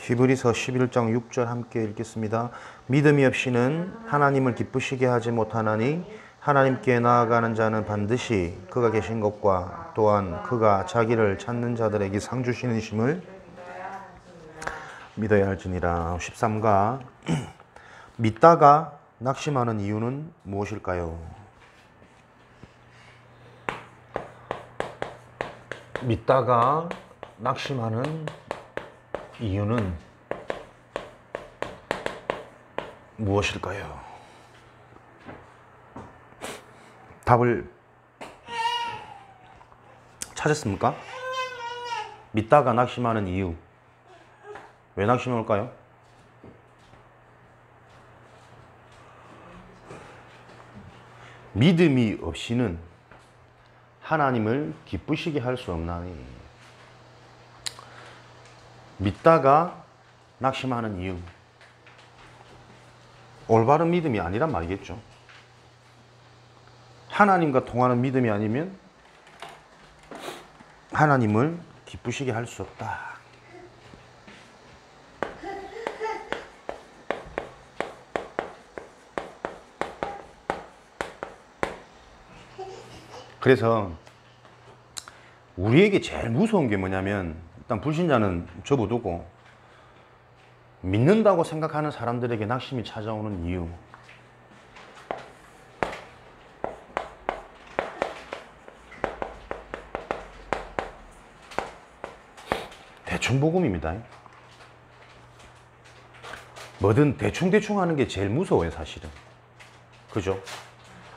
히브리서 11장 6절 함께 읽겠습니다. 믿음이 없이는 하나님을 기쁘시게 하지 못하나니 하나님께 나아가는 자는 반드시 그가 계신 것과 또한 그가 자기를 찾는 자들에게 상 주시는 심을 믿어야 할지니라. 13가 믿다가 낙심하는 이유는 무엇일까요? 믿다가 낙심하는 이유는 무엇일까요? 답을 찾았습니까? 믿다가 낙심하는 이유. 왜 낙심할까요? 믿음이 없이는 하나님을 기쁘시게 할 수 없나니. 믿다가 낙심하는 이유. 올바른 믿음이 아니란 말이겠죠. 하나님과 통하는 믿음이 아니면 하나님을 기쁘시게 할 수 없다. 그래서 우리에게 제일 무서운 게 뭐냐면, 일단 불신자는 접어두고 믿는다고 생각하는 사람들에게 낙심이 찾아오는 이유. 대충복음입니다. 뭐든 대충대충 하는 게 제일 무서워요, 사실은. 그죠?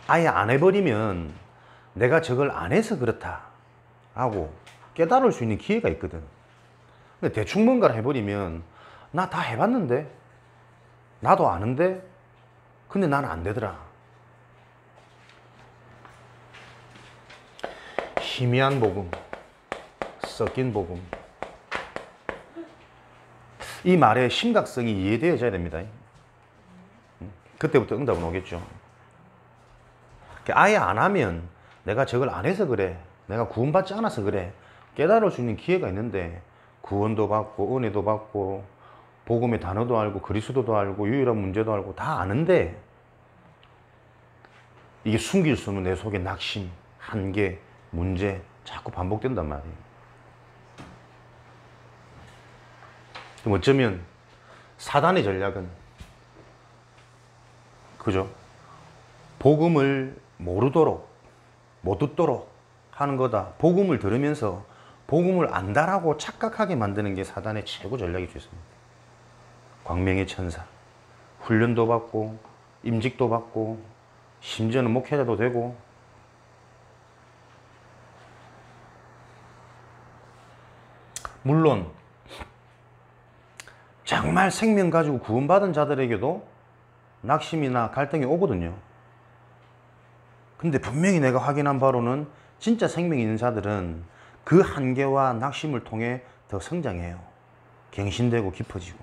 아예 안 해버리면 내가 저걸 안 해서 그렇다 하고 깨달을 수 있는 기회가 있거든. 근데 대충 뭔가를 해버리면 나 다 해봤는데, 나도 아는데, 근데 나는 안 되더라. 희미한 복음, 섞인 복음. 이 말의 심각성이 이해되어져야 됩니다. 그때부터 응답은 오겠죠. 아예 안 하면 내가 저걸 안 해서 그래, 내가 구원받지 않아서 그래, 깨달을 수 있는 기회가 있는데 구원도 받고 은혜도 받고 복음의 단어도 알고 그리스도도 알고 유일한 문제도 알고 다 아는데 이게 숨길 수 없는 내 속에 낙심, 한계, 문제 자꾸 반복된단 말이에요. 어쩌면 사단의 전략은, 그죠? 복음을 모르도록, 못 듣도록 하는 거다. 복음을 들으면서 복음을 안다라고 착각하게 만드는 게 사단의 최고 전략이 되었습니다. 광명의 천사, 훈련도 받고 임직도 받고 심지어는 목회자도 되고, 물론 정말 생명 가지고 구원받은 자들에게도 낙심이나 갈등이 오거든요. 근데 분명히 내가 확인한 바로는 진짜 생명이 있는 자들은 그 한계와 낙심을 통해 더 성장해요. 갱신되고 깊어지고.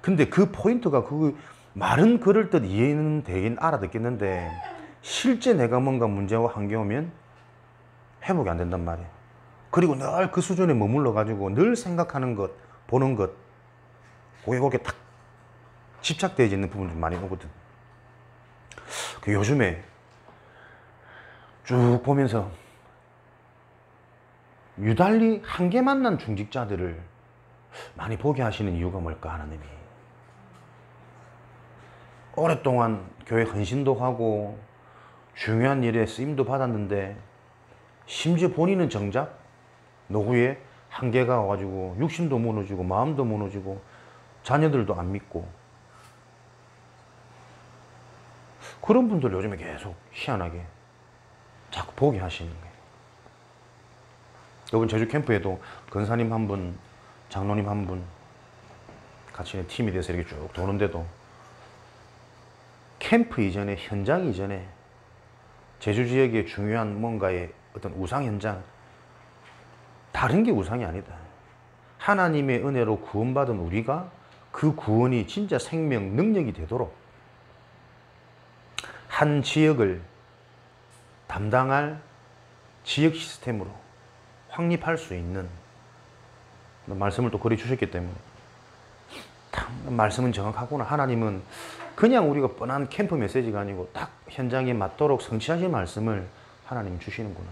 근데 그 포인트가, 그 말은 그럴듯 이해는 되긴 알아듣겠는데 실제 내가 뭔가 문제와 한계 오면 회복이 안 된단 말이에요. 그리고 늘 그 수준에 머물러 가지고 늘 생각하는 것, 보는 것, 거기에 딱 집착되어 있는 부분이 많이 오거든. 그 요즘에 쭉 보면서 유달리 한계 만난 중직자들을 많이 보게 하시는 이유가 뭘까, 하나님이. 오랫동안 교회 헌신도 하고 중요한 일에 쓰임도 받았는데 심지어 본인은 정작 노후에 한계가 와가지고 육신도 무너지고 마음도 무너지고 자녀들도 안 믿고, 그런 분들 요즘에 계속 희한하게 자꾸 보게 하시는 거예요. 이번 제주 캠프에도 권사님 한 분, 장로님 한 분 같이 팀이 돼서 이렇게 쭉 도는데도 캠프 이전에, 현장 이전에 제주 지역의 중요한 뭔가의 어떤 우상 현장, 다른 게 우상이 아니다. 하나님의 은혜로 구원받은 우리가 그 구원이 진짜 생명, 능력이 되도록 한 지역을 담당할 지역 시스템으로 확립할 수 있는 말씀을 또 그리 주셨기 때문에 딱 말씀은 정확하구나. 하나님은 그냥 우리가 뻔한 캠프 메시지가 아니고 딱 현장에 맞도록 성취하신 말씀을 하나님 주시는구나.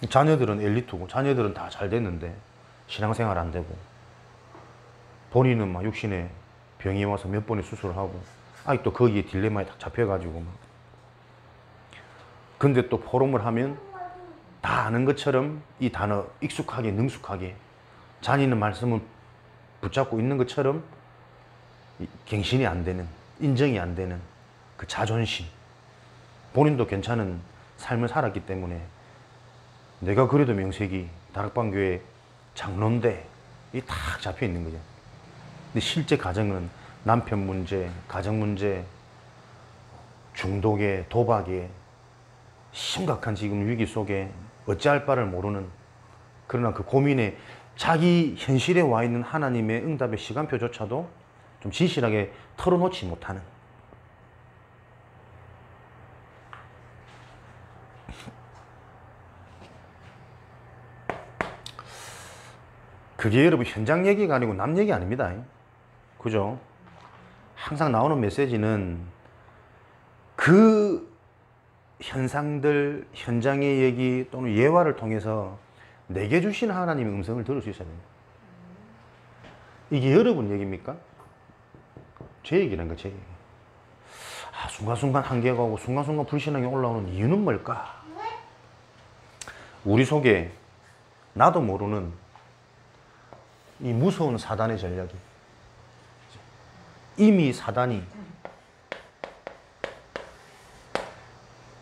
자녀들은 엘리트고 자녀들은 다 잘 됐는데 신앙생활 안 되고 본인은 막 육신에 병이 와서 몇 번의 수술을 하고 아직도 거기에 딜레마에 딱 잡혀가지고 막. 근데 또 포럼을 하면 다 아는 것처럼 이 단어 익숙하게 능숙하게 자기는 말씀을 붙잡고 있는 것처럼 갱신이 안 되는, 인정이 안 되는 그 자존심. 본인도 괜찮은 삶을 살았기 때문에 내가 그래도 명색이 다락방교회 장로인데 이 딱 잡혀 있는 거죠. 근데 실제 가정은 남편 문제, 가정 문제, 중독에, 도박에 심각한 지금 위기 속에 어찌할 바를 모르는, 그러나 그 고민에 자기 현실에 와 있는 하나님의 응답의 시간표조차도 좀 진실하게 털어놓지 못하는. 그게 여러분 현장 얘기가 아니고 남 얘기 아닙니다. 그죠? 항상 나오는 메시지는 그 현상들, 현장의 얘기 또는 예화를 통해서 내게 주신 하나님의 음성을 들을 수 있어야 됩니다. 이게 여러분 얘기입니까? 제 얘기라는 거, 제 얘기. 순간순간 한계가 오고 순간순간 불신앙이 올라오는 이유는 뭘까? 우리 속에 나도 모르는 이 무서운 사단의 전략이, 이미 사단이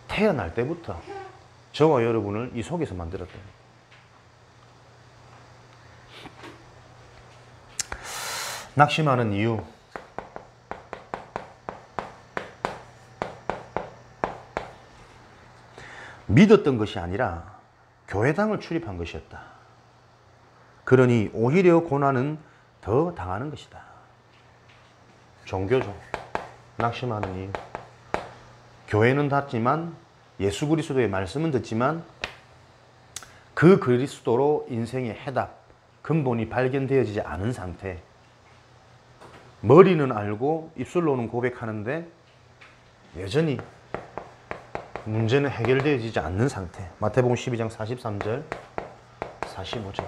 태어날 때부터 저와 여러분을 이 속에서 만들었다. 낙심하는 이유. 믿었던 것이 아니라 교회당을 출입한 것이었다. 그러니 오히려 고난은 더 당하는 것이다. 종교죠. 낙심하는 이유. 교회는 닿지만, 예수 그리스도의 말씀은 듣지만 그 그리스도로 인생의 해답, 근본이 발견되어지지 않은 상태. 머리는 알고 입술로는 고백하는데 여전히 문제는 해결되어지지 않는 상태. 마태복음 12장 43절, 45절.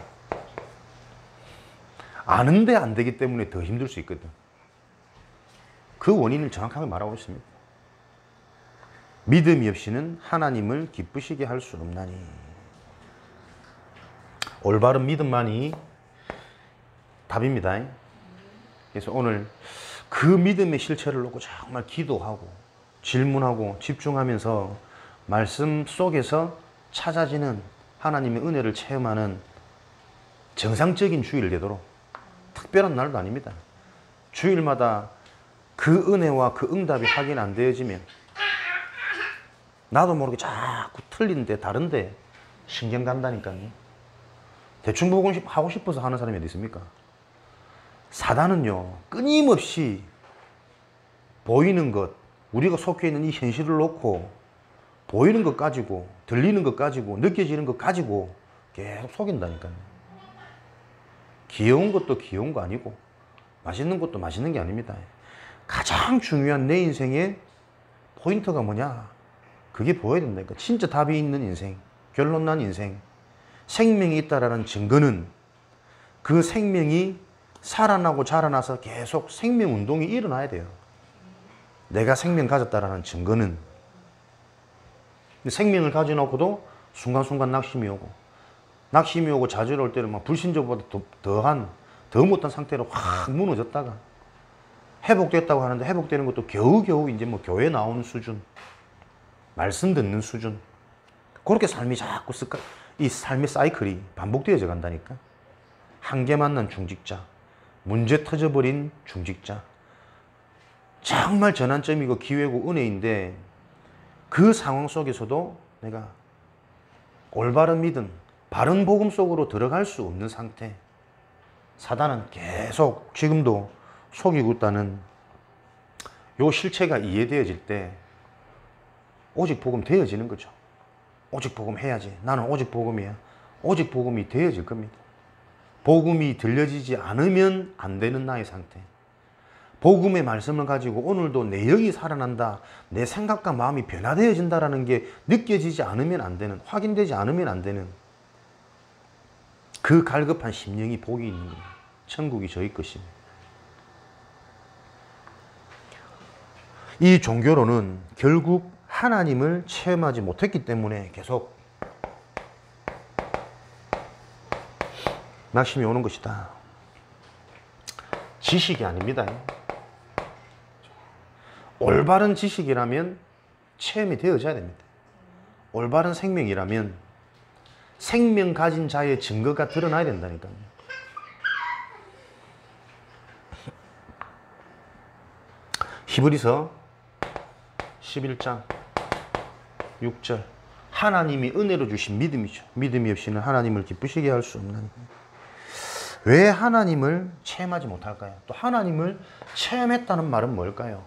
아는데 안 되기 때문에 더 힘들 수 있거든. 그 원인을 정확하게 말하고 있습니다. 믿음이 없이는 하나님을 기쁘시게 할 수 없나니. 올바른 믿음만이 답입니다. 그래서 오늘 그 믿음의 실체를 놓고 정말 기도하고 질문하고 집중하면서 말씀 속에서 찾아지는 하나님의 은혜를 체험하는 정상적인 주일 되도록, 특별한 날도 아닙니다. 주일마다 그 은혜와 그 응답이 확인 안 되어지면 나도 모르게 자꾸 틀린데 다른데 신경 간다니까요. 대충 보고 하고 싶어서 하는 사람이 어디 있습니까? 사단은요, 끊임없이 보이는 것, 우리가 속해 있는 이 현실을 놓고 보이는 것 가지고, 들리는 것 가지고, 느껴지는 것 가지고 계속 속인다니까요. 귀여운 것도 귀여운 거 아니고 맛있는 것도 맛있는 게 아닙니다. 가장 중요한 내 인생의 포인트가 뭐냐? 그게 보여야 된다니까. 진짜 답이 있는 인생, 결론난 인생, 생명이 있다라는 증거는 그 생명이 살아나고 자라나서 계속 생명 운동이 일어나야 돼요. 내가 생명 가졌다라는 증거는. 생명을 가져놓고도 순간순간 낙심이 오고 좌절올 때는 막 불신조보다 더 못한 상태로 확 무너졌다가 회복됐다고 하는데 회복되는 것도 겨우겨우 이제 뭐 교회 나오는 수준, 말씀 듣는 수준. 그렇게 삶이 자꾸 이 삶의 사이클이 반복되어져 간다니까. 한계 만난 중직자, 문제 터져버린 중직자. 정말 전환점이고 기회고 은혜인데 그 상황 속에서도 내가 올바른 믿음, 바른 복음 속으로 들어갈 수 없는 상태. 사단은 계속 지금도 속이고 있다는 요 실체가 이해되어질 때 오직 복음 되어지는 거죠. 오직 복음 해야지. 나는 오직 복음이야. 오직 복음이 되어질 겁니다. 복음이 들려지지 않으면 안 되는 나의 상태. 복음의 말씀을 가지고 오늘도 내 영이 살아난다, 내 생각과 마음이 변화되어진다라는 게 느껴지지 않으면 안 되는, 확인되지 않으면 안 되는 그 갈급한 심령이 복이 있는 거예요. 천국이 저희 것입니다. 이 종교로는 결국 하나님을 체험하지 못했기 때문에 계속 낙심이 오는 것이다. 지식이 아닙니다. 올바른 지식이라면 체험이 되어져야 됩니다. 올바른 생명이라면 생명 가진 자의 증거가 드러나야 된다니까요. 히브리서 11장 6절 하나님이 은혜로 주신 믿음이죠. 믿음이 없이는 하나님을 기쁘시게 할 수 없나니. 왜 하나님을 체험하지 못할까요? 또 하나님을 체험했다는 말은 뭘까요?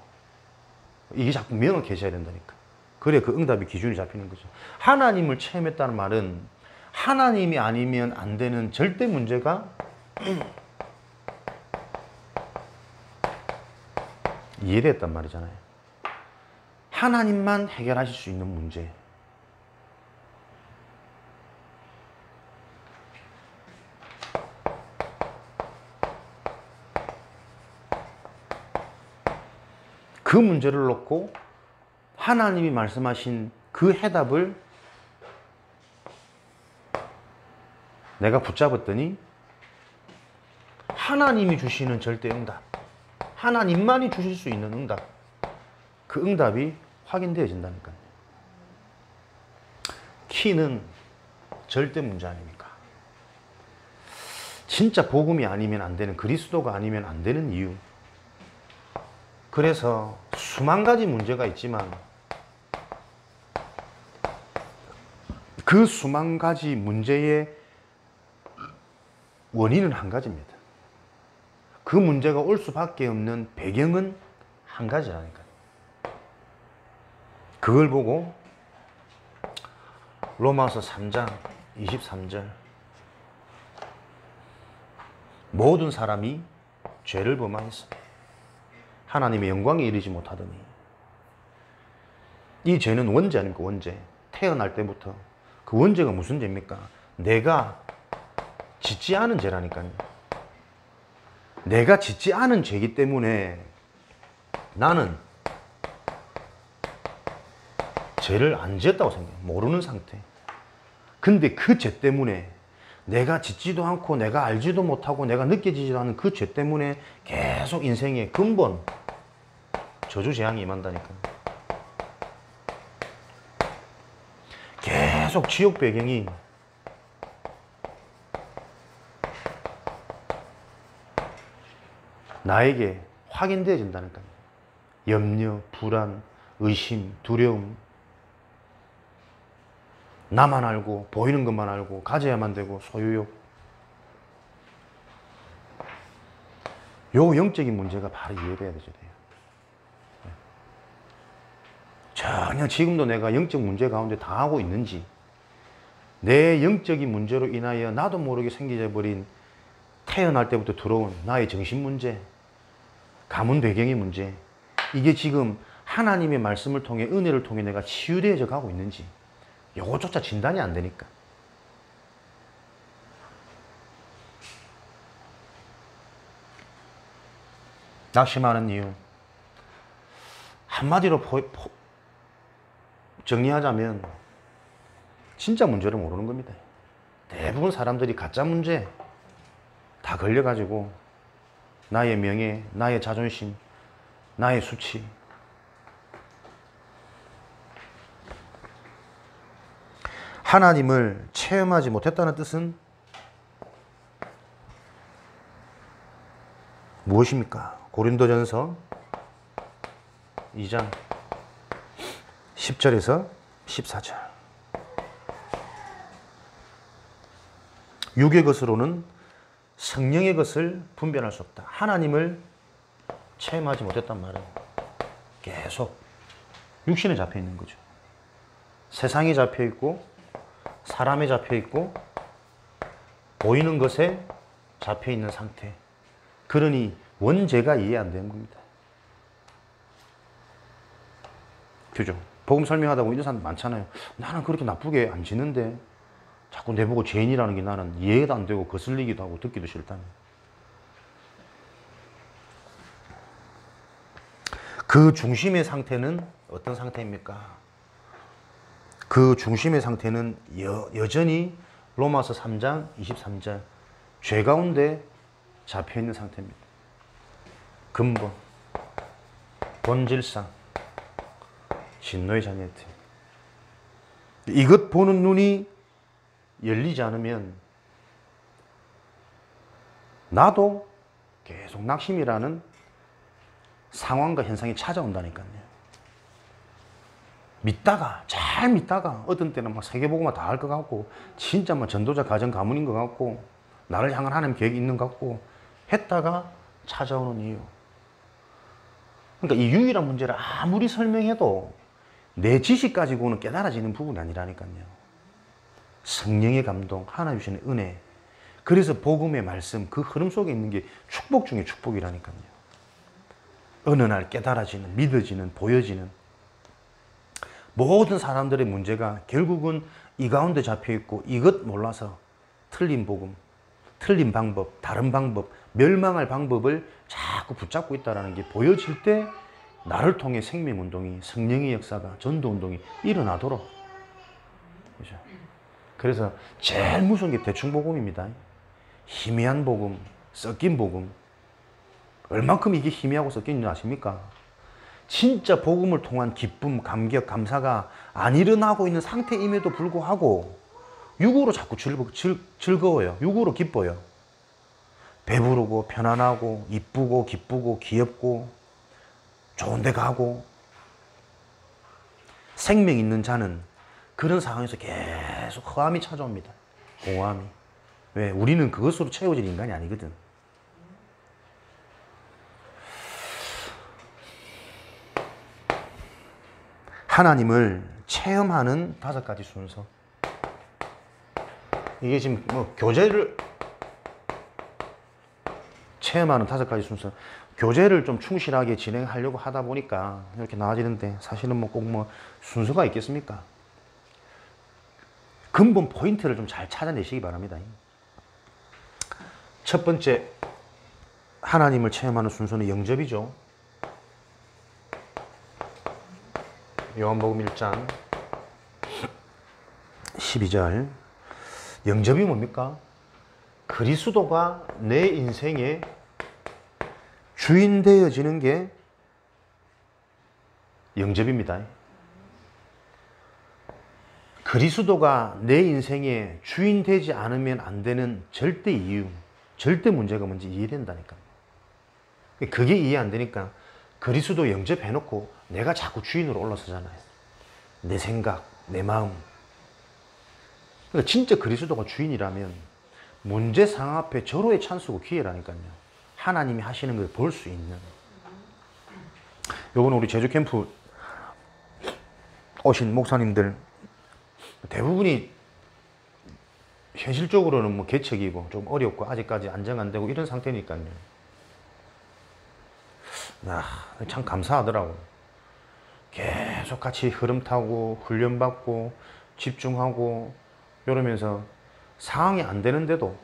이게 자꾸 명확해져야 된다니까. 그래 그 응답의 기준이 잡히는 거죠. 하나님을 체험했다는 말은 하나님이 아니면 안 되는 절대 문제가 이해됐단 말이잖아요. 하나님만 해결하실 수 있는 문제. 그 문제를 놓고 하나님이 말씀하신 그 해답을 내가 붙잡았더니 하나님이 주시는 절대 응답, 하나님만이 주실 수 있는 응답, 그 응답이 확인되어진다니까요. 키는 절대 문제 아닙니까? 진짜 복음이 아니면 안 되는, 그리스도가 아니면 안 되는 이유. 그래서 수만 가지 문제가 있지만 그 수만 가지 문제의 원인은 한 가지입니다. 그 문제가 올 수밖에 없는 배경은 한 가지라니까요. 그걸 보고 로마서 3장 23절 모든 사람이 죄를 범하였습니다. 하나님의 영광에 이르지 못하더니. 이 죄는 원죄 아닙니까? 원죄. 태어날 때부터. 그 원죄가 무슨 죄입니까? 내가 짓지 않은 죄라니까요. 내가 짓지 않은 죄이기 때문에 나는 죄를 안 지었다고 생각해요. 모르는 상태. 근데 그 죄 때문에 내가 짓지도 않고 내가 알지도 못하고 내가 느껴지지도 않은 그 죄 때문에 계속 인생의 근본 저주재앙이 임한다니까요. 계속 지옥 배경이 나에게 확인되어진다니까요. 염려, 불안, 의심, 두려움. 나만 알고 보이는 것만 알고 가져야만 되고 소유욕. 요 영적인 문제가 바로 이해돼야 되죠. 전혀 지금도 내가 영적 문제 가운데 당하고 있는지, 내 영적인 문제로 인하여 나도 모르게 생겨져 버린 태어날 때부터 들어온 나의 정신 문제, 가문 배경의 문제, 이게 지금 하나님의 말씀을 통해 은혜를 통해 내가 치유되어져 가고 있는지 이것조차 진단이 안 되니까. 낙심하는 이유 한마디로 정리하자면 진짜 문제를 모르는 겁니다. 대부분 사람들이 가짜 문제 다 걸려가지고 나의 명예, 나의 자존심, 나의 수치, 하나님을 체험하지 못했다는 뜻은 무엇입니까? 고린도전서 2장 10절에서 14절. 육의 것으로는 성령의 것을 분별할 수 없다. 하나님을 체험하지 못했단 말은 계속 육신에 잡혀 있는 거죠. 세상에 잡혀 있고 사람에 잡혀 있고 보이는 것에 잡혀 있는 상태. 그러니 원죄가 이해 안 되는 겁니다. 그죠? 복음 설명하다 보면 이런 사람 많잖아요. 나는 그렇게 나쁘게 안 지는데 자꾸 내보고 죄인이라는 게 나는 이해도 안 되고 거슬리기도 하고 듣기도 싫다는. 그 중심의 상태는 어떤 상태입니까? 그 중심의 상태는 여전히 로마서 3장 23절 죄 가운데 잡혀있는 상태입니다. 근본, 본질상, 진노의 자녀였대. 이것 보는 눈이 열리지 않으면 나도 계속 낙심이라는 상황과 현상이 찾아온다니까요. 믿다가, 잘 믿다가 어떤 때는 막 세계복음화 다 할 것 같고 진짜 막 전도자 가정 가문인 것 같고 나를 향한 하나님 계획이 있는 것 같고 했다가 찾아오는 이유. 그러니까 이 유일한 문제를 아무리 설명해도 내 지식 가지고는 깨달아지는 부분이 아니라니까요. 성령의 감동, 하나님 주시는 은혜. 그래서 복음의 말씀, 그 흐름 속에 있는 게 축복 중에 축복이라니까요. 어느 날 깨달아지는, 믿어지는, 보여지는 모든 사람들의 문제가 결국은 이 가운데 잡혀있고 이것 몰라서 틀린 복음, 틀린 방법, 다른 방법, 멸망할 방법을 자꾸 붙잡고 있다는 게 보여질 때 나를 통해 생명운동이, 성령의 역사가, 전도운동이 일어나도록. 그죠? 그래서 제일 무서운 게 대충복음입니다. 희미한 복음, 섞인 복음. 얼만큼 이게 희미하고 섞인 줄 아십니까? 진짜 복음을 통한 기쁨, 감격, 감사가 안 일어나고 있는 상태임에도 불구하고 육으로 자꾸 즐거워요. 육으로 기뻐요. 배부르고 편안하고 이쁘고 기쁘고 귀엽고 좋은 데 가고. 생명 있는 자는 그런 상황에서 계속 허함이 찾아옵니다. 공허함이. 왜? 우리는 그것으로 채워질 인간이 아니거든. 하나님을 체험하는 5가지 순서. 이게 지금 뭐 교제를 체험하는 5가지 순서. 교제를 좀 충실하게 진행하려고 하다 보니까 이렇게 나아지는데 사실은 뭐 꼭 뭐 순서가 있겠습니까? 근본 포인트를 좀 잘 찾아내시기 바랍니다. 첫 번째, 하나님을 체험하는 순서는 영접이죠. 요한복음 1장 12절. 영접이 뭡니까? 그리스도가 내 인생의 주인 되어지는 게 영접입니다. 그리스도가 내 인생의 주인 되지 않으면 안 되는 절대 이유, 절대 문제가 뭔지 이해된다니까. 그게 이해 안 되니까 그리스도 영접해놓고 내가 자꾸 주인으로 올라서잖아요. 내 생각, 내 마음. 그러니까 진짜 그리스도가 주인이라면 문제 상황 앞에 절호의 찬스고 기회라니까요. 하나님이 하시는 걸 볼 수 있는. 요번에 우리 제주 캠프 오신 목사님들 대부분이 현실적으로는 뭐 개척이고 좀 어렵고 아직까지 안정 안 되고 이런 상태니까요. 참 감사하더라고. 계속 같이 흐름 타고 훈련받고 집중하고 이러면서 상황이 안 되는데도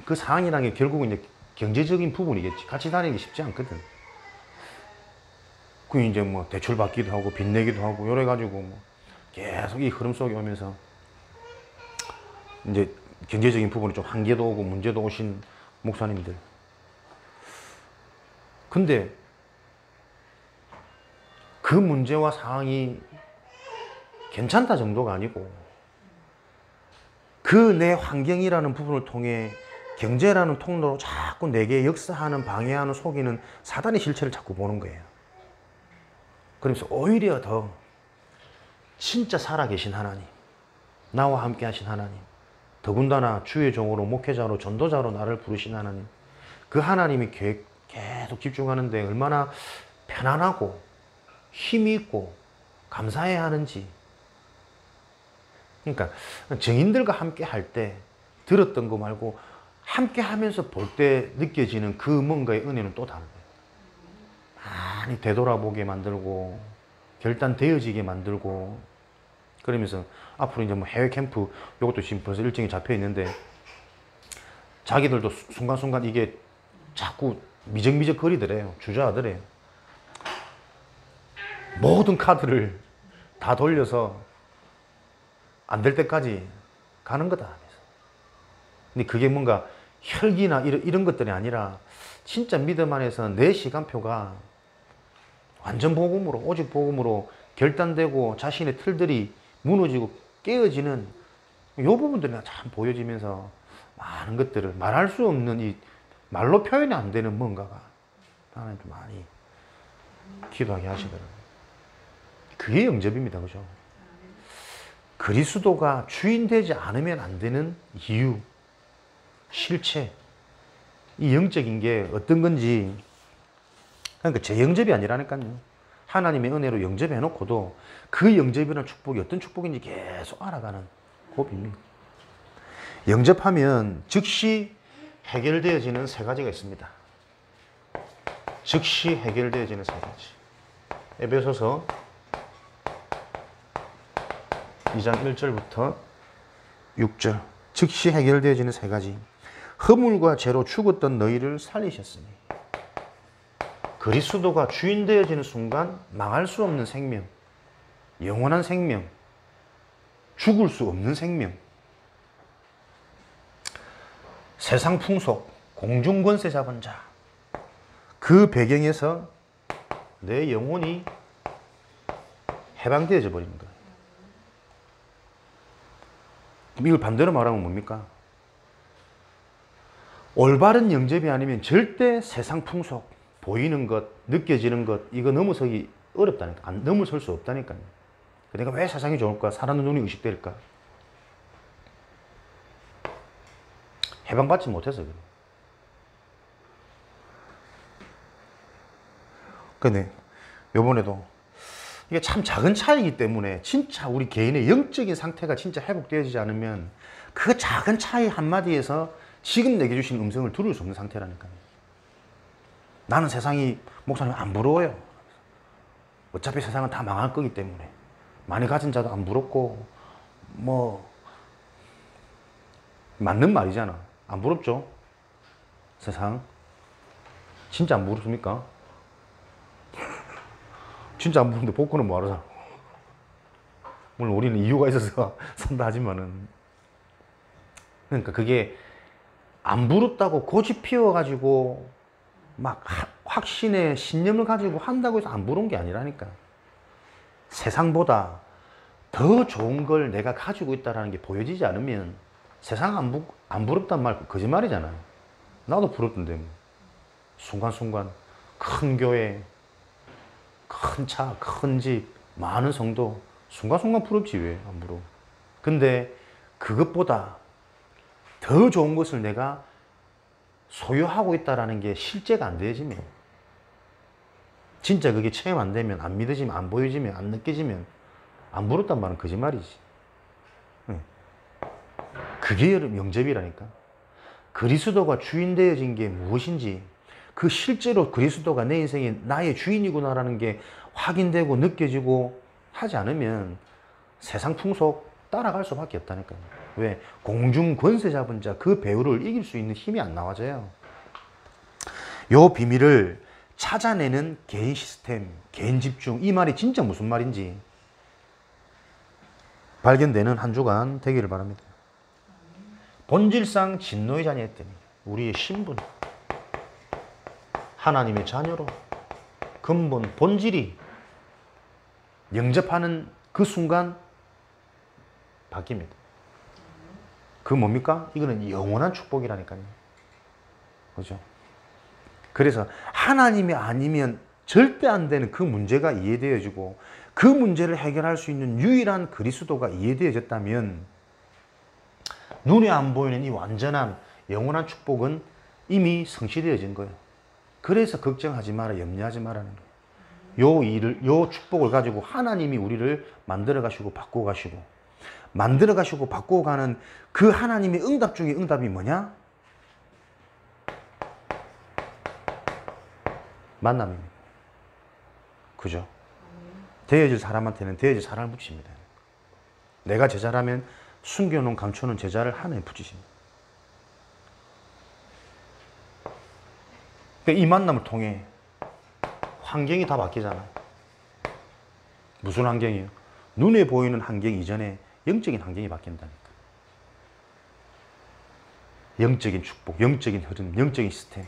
그 상황이라는 게 결국은 이제 경제적인 부분이겠지. 같이 다니기 쉽지 않거든. 그 이제 뭐 대출 받기도 하고 빚내기도 하고 이래 가지고 뭐 계속 이 흐름 속에 오면서 이제 경제적인 부분에 좀 한계도 오고 문제도 오신 목사님들. 근데 그 문제와 상황이 괜찮다 정도가 아니고 그 내 환경이라는 부분을 통해 경제라는 통로로 자꾸 내게 역사하는, 방해하는, 속이는 사단의 실체를 자꾸 보는 거예요. 그러면서 오히려 더 진짜 살아계신 하나님, 나와 함께 하신 하나님, 더군다나 주의 종으로, 목회자로, 전도자로 나를 부르신 하나님, 그 하나님이 계속 집중하는데 얼마나 편안하고 힘이 있고 감사해야 하는지. 그러니까 증인들과 함께 할 때 들었던 거 말고 함께 하면서 볼 때 느껴지는 그 뭔가의 은혜는 또 다르대요. 많이 되돌아보게 만들고 결단되어지게 만들고 그러면서 앞으로 이제 뭐 해외 캠프 요것도 지금 벌써 일정이 잡혀 있는데 자기들도 순간순간 이게 자꾸 미적미적 거리더래요. 주저하더래요. 모든 카드를 다 돌려서 안 될 때까지 가는 거다. 근데 그게 뭔가 혈기나 이런 것들이 아니라 진짜 믿음 안에서 내 시간표가 완전 복음으로, 오직 복음으로 결단되고 자신의 틀들이 무너지고 깨어지는 이 부분들이 참 보여지면서 많은 것들을 말할 수 없는 이 말로 표현이 안 되는 뭔가가 하나님 좀 많이 기도하게 하시더라고요. 그게 영접입니다. 그죠? 그리스도가 주인 되지 않으면 안 되는 이유, 실체, 이 영적인 게 어떤 건지, 그러니까 제 영접이 아니라니까요. 하나님의 은혜로 영접해 놓고도 그 영접이라는 축복이 어떤 축복인지 계속 알아가는 고비입니다. 영접하면 즉시 해결되어지는 세 가지가 있습니다. 즉시 해결되어지는 세 가지. 에베소서 2장 1절부터 6절. 즉시 해결되어지는 세 가지. 허물과 죄로 죽었던 너희를 살리셨으니. 그리스도가 주인 되어지는 순간 망할 수 없는 생명, 영원한 생명, 죽을 수 없는 생명, 세상 풍속, 공중 권세 잡은 자, 그 배경에서 내 영혼이 해방되어져 버리는 거예요. 이걸 반대로 말하면 뭡니까? 올바른 영접이 아니면 절대 세상 풍속, 보이는 것, 느껴지는 것, 이거 넘어서기 어렵다니까. 넘어설 수 없다니까요. 내가 왜 세상이 좋을까? 사람의 눈이 의식될까? 해방받지 못해서 그래요. 근데 요번에도 이게 참 작은 차이기 때문에 진짜 우리 개인의 영적인 상태가 진짜 회복되어지지 않으면 그 작은 차이 한마디에서 지금 내게 주신 음성을 들을 수 없는 상태라니까요. 나는 세상이, 목사님 안 부러워요. 어차피 세상은 다 망할 거기 때문에. 많이 가진 자도 안 부럽고, 뭐, 맞는 말이잖아. 안 부럽죠? 세상. 진짜 안 부럽습니까? 진짜 안 부르는데 복권은 뭐하러 사? 물론 우리는 이유가 있어서 산다 하지만은. 그러니까 그게 안 부럽다고 고집 피워가지고 막 확신에 신념을 가지고 한다고 해서 안 부러운 게 아니라니까. 세상보다 더 좋은 걸 내가 가지고 있다는 게 보여지지 않으면 세상 안 부럽단 말 거짓말이잖아요. 나도 부럽던데 뭐. 순간순간 큰 교회, 큰 차, 큰 집, 많은 성도 순간순간 부럽지 왜 안 부러워. 근데 그것보다 더 좋은 것을 내가 소유하고 있다는 게 실제가 안 되어지면, 진짜 그게 체험 안 되면, 안 믿어지면, 안 보여지면, 안 느껴지면 안 부럽단 말은 거짓말이지. 그게 영접이라니까. 그리스도가 주인 되어진 게 무엇인지, 그 실제로 그리스도가 내 인생에 나의 주인이구나라는 게 확인되고 느껴지고 하지 않으면 세상 풍속 따라갈 수밖에 없다니까요. 왜? 공중 권세 잡은 자, 그 배후를 이길 수 있는 힘이 안 나와져요. 요 비밀을 찾아내는 개인 시스템, 개인 집중, 이 말이 진짜 무슨 말인지 발견되는 한 주간 되기를 바랍니다. 본질상 진노의 자녀였더니 우리의 신분, 하나님의 자녀로 근본, 본질이 영접하는 그 순간 바뀝니다. 그 뭡니까? 이거는 영원한 축복이라니까요. 그죠? 그래서 하나님이 아니면 절대 안 되는 그 문제가 이해되어지고 그 문제를 해결할 수 있는 유일한 그리스도가 이해되어졌다면 눈에 안 보이는 이 완전한 영원한 축복은 이미 성취되어진 거예요. 그래서 걱정하지 마라, 염려하지 마라는 거예요. 요 축복을 가지고 하나님이 우리를 만들어 가시고 바꾸어 가시고 만들어 가시고 바꾸어 가는 그 하나님의 응답 중에 응답이 뭐냐? 만남입니다. 그죠? 되어질 사람한테는 되어질 사람을 붙입니다. 내가 제자라면 숨겨놓은 감추는 제자를 하나님 붙이십니다. 그러니까 이 만남을 통해 환경이 다 바뀌잖아요. 무슨 환경이요? 눈에 보이는 환경 이전에 영적인 환경이 바뀐다니까. 영적인 축복, 영적인 흐름, 영적인 시스템.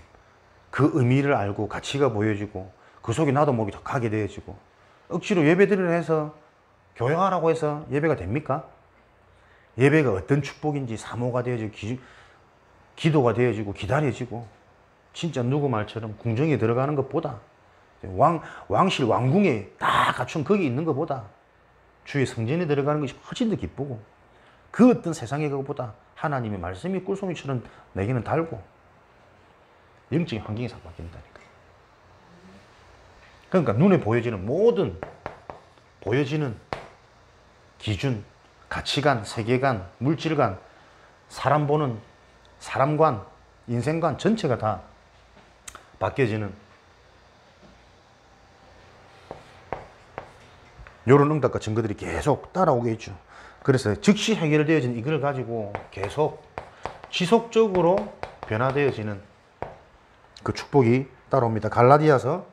그 의미를 알고 가치가 보여지고 그 속에 나도 모르게 가게 되어지고 억지로 예배드리려 해서 교양하라고 해서 예배가 됩니까? 예배가 어떤 축복인지 사모가 되어지고 기도가 되어지고 기다려지고 진짜 누구 말처럼 궁정에 들어가는 것보다 왕실 왕궁에 다 갖춘 거기 있는 것보다 주의 성전에 들어가는 것이 훨씬 더 기쁘고 그 어떤 세상의 것보다 하나님의 말씀이 꿀송이처럼 내게는 달고 영적인 환경이 싹 바뀐다니까. 그러니까 눈에 보여지는 모든 보여지는 기준, 가치관, 세계관, 물질관, 사람 보는 사람관, 인생관 전체가 다 바뀌어지는 이런 응답과 증거들이 계속 따라오게 있죠. 그래서 즉시 해결되어진 이걸 가지고 계속 지속적으로 변화되어지는 그 축복이 따라옵니다. 갈라디아서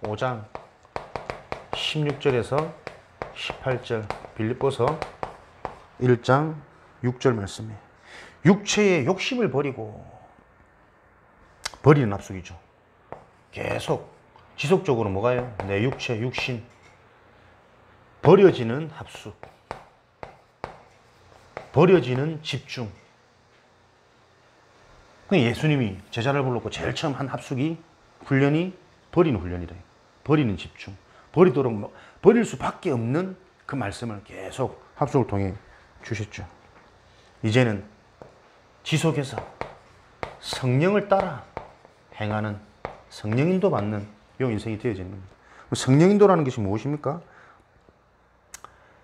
5장 16절에서 18절, 빌립보서 1장 6절 말씀에 육체의 욕심을 버리고 버리는 합숙이죠. 계속 지속적으로 뭐가요? 내 육체, 육신 버려지는 합숙, 버려지는 집중. 예수님이 제자를 불렀고 제일 처음 한 합숙이 훈련이 버리는 훈련이래. 버리는 집중. 버리도록 버릴 수밖에 없는 그 말씀을 계속 합숙을 통해 주셨죠. 이제는 지속해서 성령을 따라 행하는 성령인도 받는 이 인생이 되어지는 겁니다. 성령인도라는 것이 무엇입니까?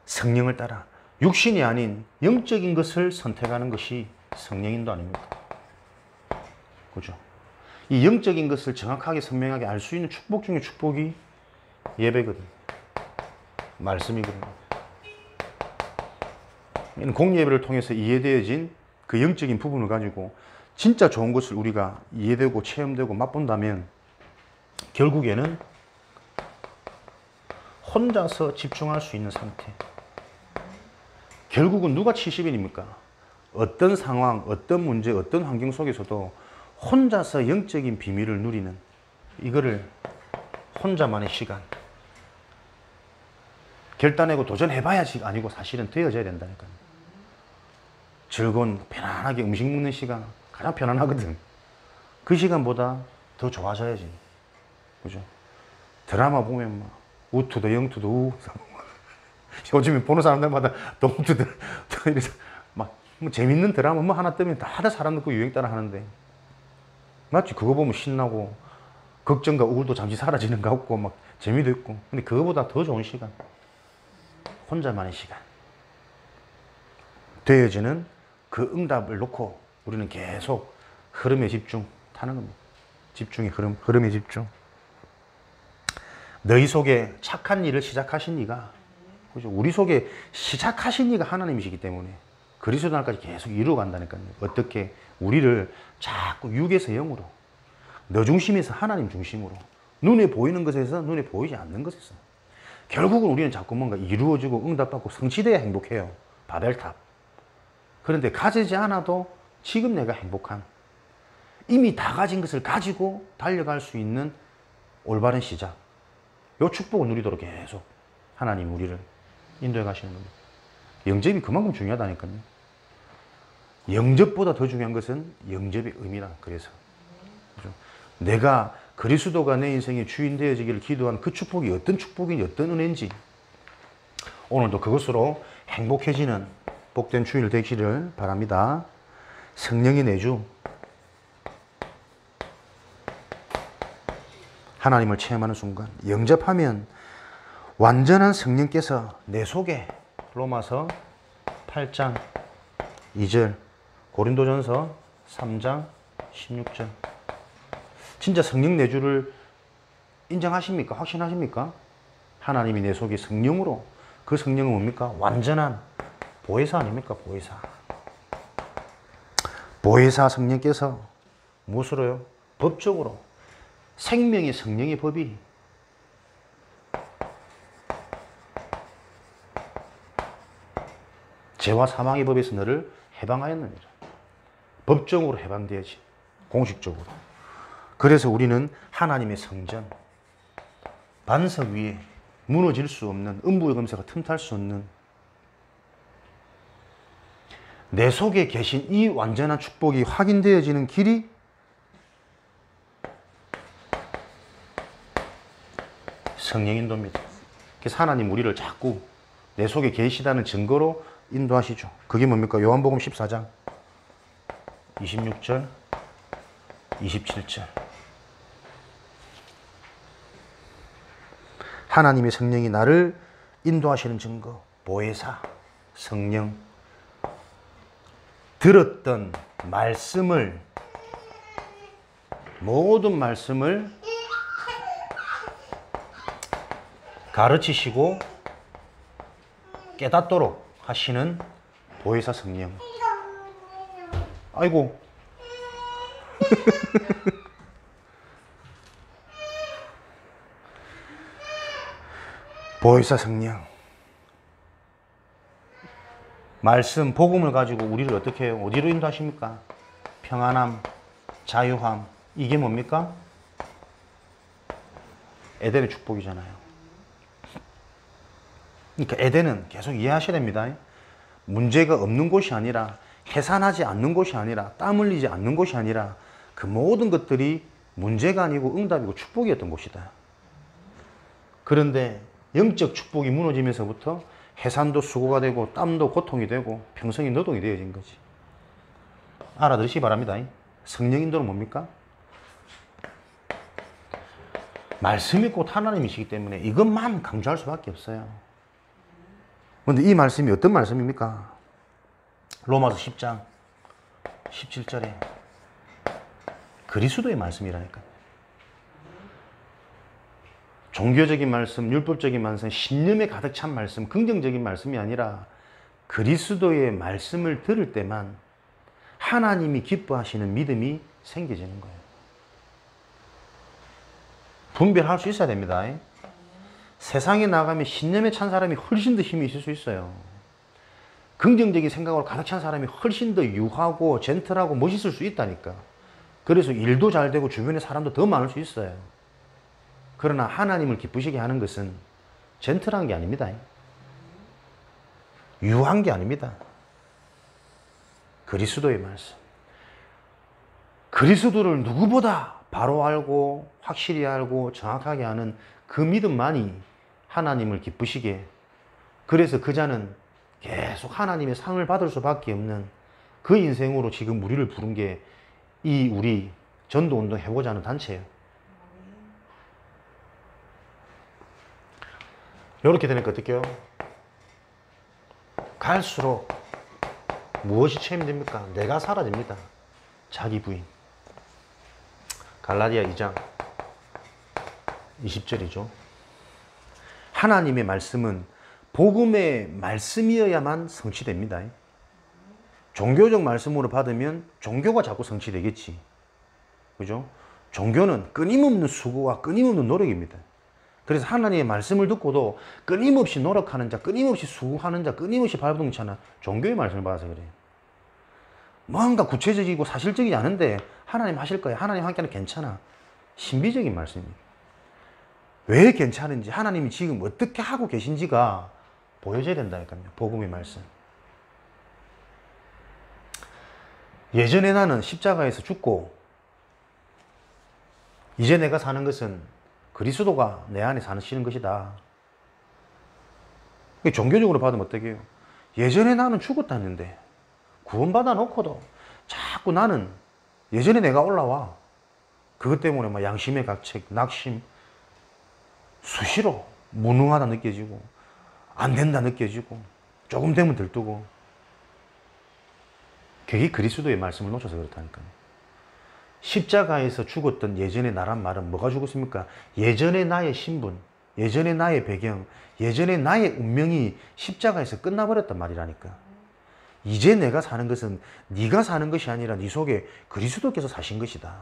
성령을 따라 육신이 아닌 영적인 것을 선택하는 것이 성령인도 아닙니까? 그죠? 이 영적인 것을 정확하게 선명하게 알 수 있는 축복 중에 축복이 예배거든요. 말씀이거든요. 공예배를 통해서 이해되어진 그 영적인 부분을 가지고 진짜 좋은 것을 우리가 이해되고 체험되고 맛본다면 결국에는 혼자서 집중할 수 있는 상태. 결국은 누가 70인입니까? 어떤 상황, 어떤 문제, 어떤 환경 속에서도 혼자서 영적인 비밀을 누리는 이거를 혼자만의 시간. 결단하고 도전해봐야지 아니고 사실은 되어져야 된다니까요. 즐거운 편안하게 음식 먹는 시간 가장 편안하거든. 그 시간보다 더 좋아져야지. 그죠? 드라마 보면 막 우투도 영투도 우 요즘에 보는 사람들마다 동투도 이래서 막 재밌는 드라마 뭐 하나 뜨면 다들 사람들 그 유행 따라 하는데 맞지? 그거 보면 신나고 걱정과 우울도 잠시 사라지는 것 같고 막 재미도 있고 근데 그거보다 더 좋은 시간 혼자만의 시간 되어지는 그 응답을 놓고 우리는 계속 흐름에 집중 타는 겁니다. 집중의 흐름, 흐름에 집중. 너희 속에 착한 일을 시작하신 이가 그죠? 우리 속에 시작하신 이가 하나님이시기 때문에 그리스도 날까지 계속 이루어 간다니까요. 어떻게 우리를 자꾸 육에서 영으로 너 중심에서 하나님 중심으로 눈에 보이는 것에서 눈에 보이지 않는 것에서 결국은 우리는 자꾸 뭔가 이루어지고 응답받고 성취돼야 행복해요. 바벨탑. 그런데 가지지 않아도 지금 내가 행복한 이미 다 가진 것을 가지고 달려갈 수 있는 올바른 시작. 이 축복을 누리도록 계속 하나님 우리를 인도해 가시는 겁니다. 영접이 그만큼 중요하다니까요. 영접보다 더 중요한 것은 영접의 의미라. 그래서 그렇죠? 내가 그리스도가 내 인생의 주인 되어지기를 기도한 그 축복이 어떤 축복인지 어떤 은혜인지 오늘도 그것으로 행복해지는 복된 주일 되시기를 바랍니다. 성령의 내주 하나님을 체험하는 순간 영접하면 완전한 성령께서 내 속에 로마서 8장 2절 고린도전서 3장 16절 진짜 성령 내주를 인정하십니까? 확신하십니까? 하나님이 내 속에 성령으로, 그 성령은 뭡니까? 완전한 보혜사 아닙니까? 보혜사. 보혜사 성령께서 무엇으로요? 법적으로 생명의 성령의 법이 죄와 사망의 법에서 너를 해방하였느니라. 법정으로 해방되어지, 공식적으로. 그래서 우리는 하나님의 성전, 반석 위에 무너질 수 없는, 음부의 검사가 틈탈 수 없는 내 속에 계신 이 완전한 축복이 확인되어지는 길이 성령 인도입니다. 그래서 하나님 우리를 자꾸 내 속에 계시다는 증거로 인도하시죠. 그게 뭡니까? 요한복음 14장 26절 27절. 하나님의 성령이 나를 인도하시는 증거, 보혜사, 성령. 들었던 말씀을, 모든 말씀을 가르치시고 깨닫도록 하시는 보혜사 성령. 아이고. 보혜사 성령. 말씀, 복음을 가지고 우리를 어떻게 해요? 어디로 인도하십니까? 평안함, 자유함. 이게 뭡니까? 에덴의 축복이잖아요. 그러니까 에덴은 계속 이해하셔야 됩니다. 문제가 없는 곳이 아니라, 해산하지 않는 곳이 아니라, 땀 흘리지 않는 곳이 아니라, 그 모든 것들이 문제가 아니고 응답이고 축복이었던 곳이다. 그런데 영적 축복이 무너지면서부터 해산도 수고가 되고 땀도 고통이 되고 평생이 노동이 되어진 거지. 알아들으시기 바랍니다. 성령 인도는 뭡니까? 말씀이 곧 하나님이시기 때문에 이것만 강조할 수밖에 없어요. 그런데 이 말씀이 어떤 말씀입니까? 로마서 10장 17절에 그리스도의 말씀이라니까요. 종교적인 말씀, 율법적인 말씀, 신념에 가득 찬 말씀, 긍정적인 말씀이 아니라 그리스도의 말씀을 들을 때만 하나님이 기뻐하시는 믿음이 생겨지는 거예요. 분별할 수 있어야 됩니다. 세상에 나가면 신념에 찬 사람이 훨씬 더 힘이 있을 수 있어요. 긍정적인 생각으로 가득 찬 사람이 훨씬 더 유하고 젠틀하고 멋있을 수 있다니까. 그래서 일도 잘 되고 주변에 사람도 더 많을 수 있어요. 그러나 하나님을 기쁘시게 하는 것은 젠틀한 게 아닙니다. 유한 게 아닙니다. 그리스도의 말씀. 그리스도를 누구보다 바로 알고 확실히 알고 정확하게 아는 그 믿음만이 하나님을 기쁘시게, 그래서 그 자는 계속 하나님의 상을 받을 수밖에 없는 그 인생으로 지금 우리를 부른 게 이 우리 전도운동 해보자 하는 단체예요. 이렇게 되니까 어떡해요? 갈수록 무엇이 체험됩니까? 내가 사라집니다. 자기 부인. 갈라디아 2장 20절이죠. 하나님의 말씀은 복음의 말씀이어야만 성취됩니다. 종교적 말씀으로 받으면 종교가 자꾸 성취되겠지. 그죠? 종교는 끊임없는 수고와 끊임없는 노력입니다. 그래서 하나님의 말씀을 듣고도 끊임없이 노력하는 자, 끊임없이 수고하는 자, 끊임없이 밟는 자는 종교의 말씀을 받아서 그래요. 뭔가 구체적이고 사실적이지 않은데 하나님 하실 거야. 하나님 함께하는 괜찮아. 신비적인 말씀입니다. 왜 괜찮은지, 하나님이 지금 어떻게 하고 계신지가 보여져야 된다니까요. 복음의 말씀. 예전에 나는 십자가에서 죽고 이제 내가 사는 것은 그리스도가 내 안에 사시는 것이다. 종교적으로 받으면 어떻게 해요? 예전에 나는 죽었다는데 구원받아 놓고도 자꾸 나는 예전에 내가 올라와. 그것 때문에 막 양심의 가책, 낙심, 수시로 무능하다 느껴지고 안 된다 느껴지고 조금 되면 들뜨고. 그게 그리스도의 말씀을 놓쳐서 그렇다니까요. 십자가에서 죽었던 예전의 나란 말은 뭐가 죽었습니까? 예전의 나의 신분, 예전의 나의 배경, 예전의 나의 운명이 십자가에서 끝나버렸단 말이라니까. 이제 내가 사는 것은 네가 사는 것이 아니라 네 속에 그리스도께서 사신 것이다.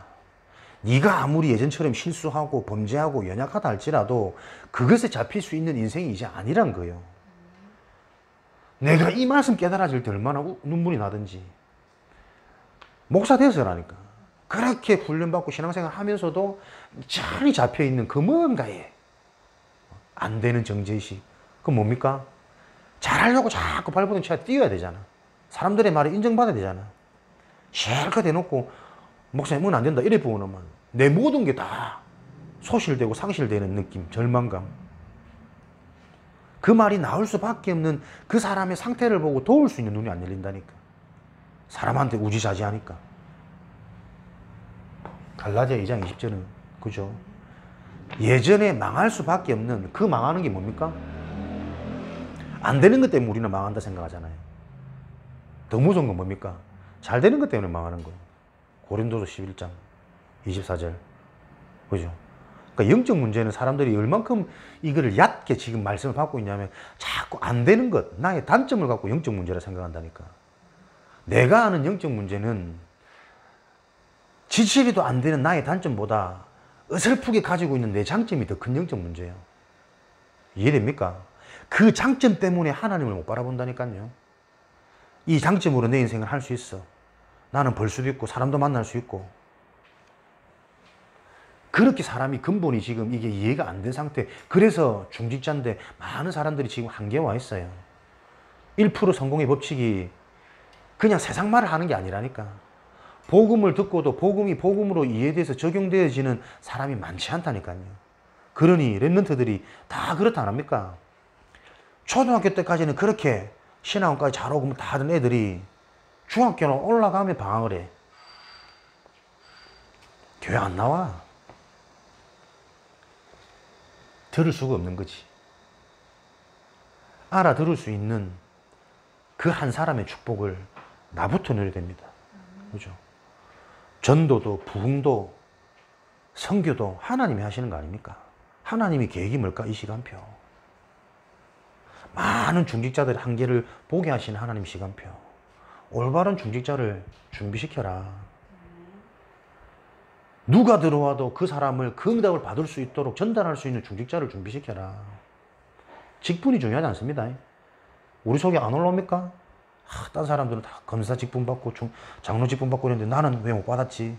네가 아무리 예전처럼 실수하고 범죄하고 연약하다 할지라도 그것에 잡힐 수 있는 인생이 이제 아니란 거예요. 내가 이 말씀 깨달아질 때 얼마나 눈물이 나든지. 목사 되서라니까. 그렇게 훈련받고 신앙생활 하면서도 잘 잡혀있는 그 뭔가에 안 되는 정죄의식. 그건 뭡니까? 잘하려고 자꾸 발버둥 쳐야 뛰어야 되잖아. 사람들의 말에 인정받아야 되잖아. 실컷 해놓고 목사님은 안 된다 이래 보면 내 모든 게 다 소실되고 상실되는 느낌, 절망감. 그 말이 나올 수밖에 없는 그 사람의 상태를 보고 도울 수 있는 눈이 안 열린다니까. 사람한테 우지자지하니까. 갈라디아 2장 20절은 그죠? 예전에 망할 수밖에 없는 그 망하는 게 뭡니까? 안 되는 것 때문에 우리는 망한다 생각하잖아요. 더 무서운 건 뭡니까? 잘 되는 것 때문에 망하는 거예요. 고린도서 11장 24절. 그죠? 그러니까 영적 문제는 사람들이 얼만큼 이거를 얕게 지금 말씀을 받고 있냐면 자꾸 안 되는 것, 나의 단점을 갖고 영적 문제라 생각한다니까. 내가 아는 영적 문제는 지치리도 안 되는 나의 단점보다 어설프게 가지고 있는 내 장점이 더 큰 영적 문제예요. 이해됩니까? 그 장점 때문에 하나님을 못 바라본다니까요. 이 장점으로 내 인생을 할 수 있어. 나는 벌 수도 있고 사람도 만날 수 있고. 그렇게 사람이 근본이 지금 이게 이해가 안 된 상태. 그래서 중직자인데 많은 사람들이 지금 한계에 와 있어요. 1% 성공의 법칙이 그냥 세상 말을 하는 게 아니라니까. 복음을 듣고도 복음이 복음으로 이해돼서 적용되어지는 사람이 많지 않다니까요. 그러니 랩런트들이 다 그렇다 안 합니까? 초등학교 때까지는 그렇게 신학원까지 잘 오고 다 하던 애들이 중학교로 올라가면 방황을 해. 교회 안 나와. 들을 수가 없는 거지. 알아들을 수 있는 그 한 사람의 축복을 나부터 누려야 됩니다. 그죠? 전도도 부흥도 선교도 하나님이 하시는 거 아닙니까? 하나님이 계획이 뭘까? 이 시간표. 많은 중직자들의 한계를 보게 하시는 하나님 시간표. 올바른 중직자를 준비시켜라. 누가 들어와도 그 사람을 그 응답을 받을 수 있도록 전달할 수 있는 중직자를 준비시켜라. 직분이 중요하지 않습니다. 우리 속에 안 올라옵니까? 딴 사람들은 다 검사 직분 받고 장로 직분 받고 이랬는데 나는 왜 못 받았지?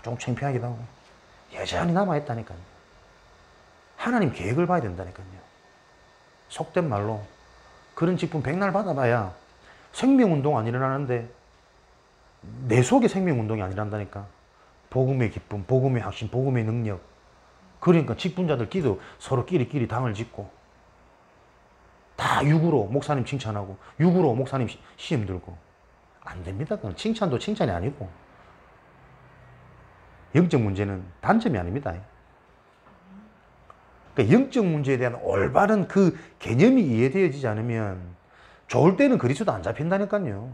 좀 창피하기도 하고. 여전히 남아있다니까요. 하나님 계획을 봐야 된다니까요. 속된 말로 그런 직분 백날 받아봐야 생명운동 안 일어나는데 내 속에 생명운동이 안 일어난다니까. 복음의 기쁨, 복음의 확신, 복음의 능력. 그러니까 직분자들끼리도 서로끼리 당을 짓고 다 육으로 목사님 칭찬하고 육으로 목사님 시험 들고. 안 됩니다. 그건 칭찬도 칭찬이 아니고 영적 문제는 단점이 아닙니다. 그러니까 영적 문제에 대한 올바른 그 개념이 이해되어지지 않으면 좋을 때는 그리스도 안 잡힌다니까요.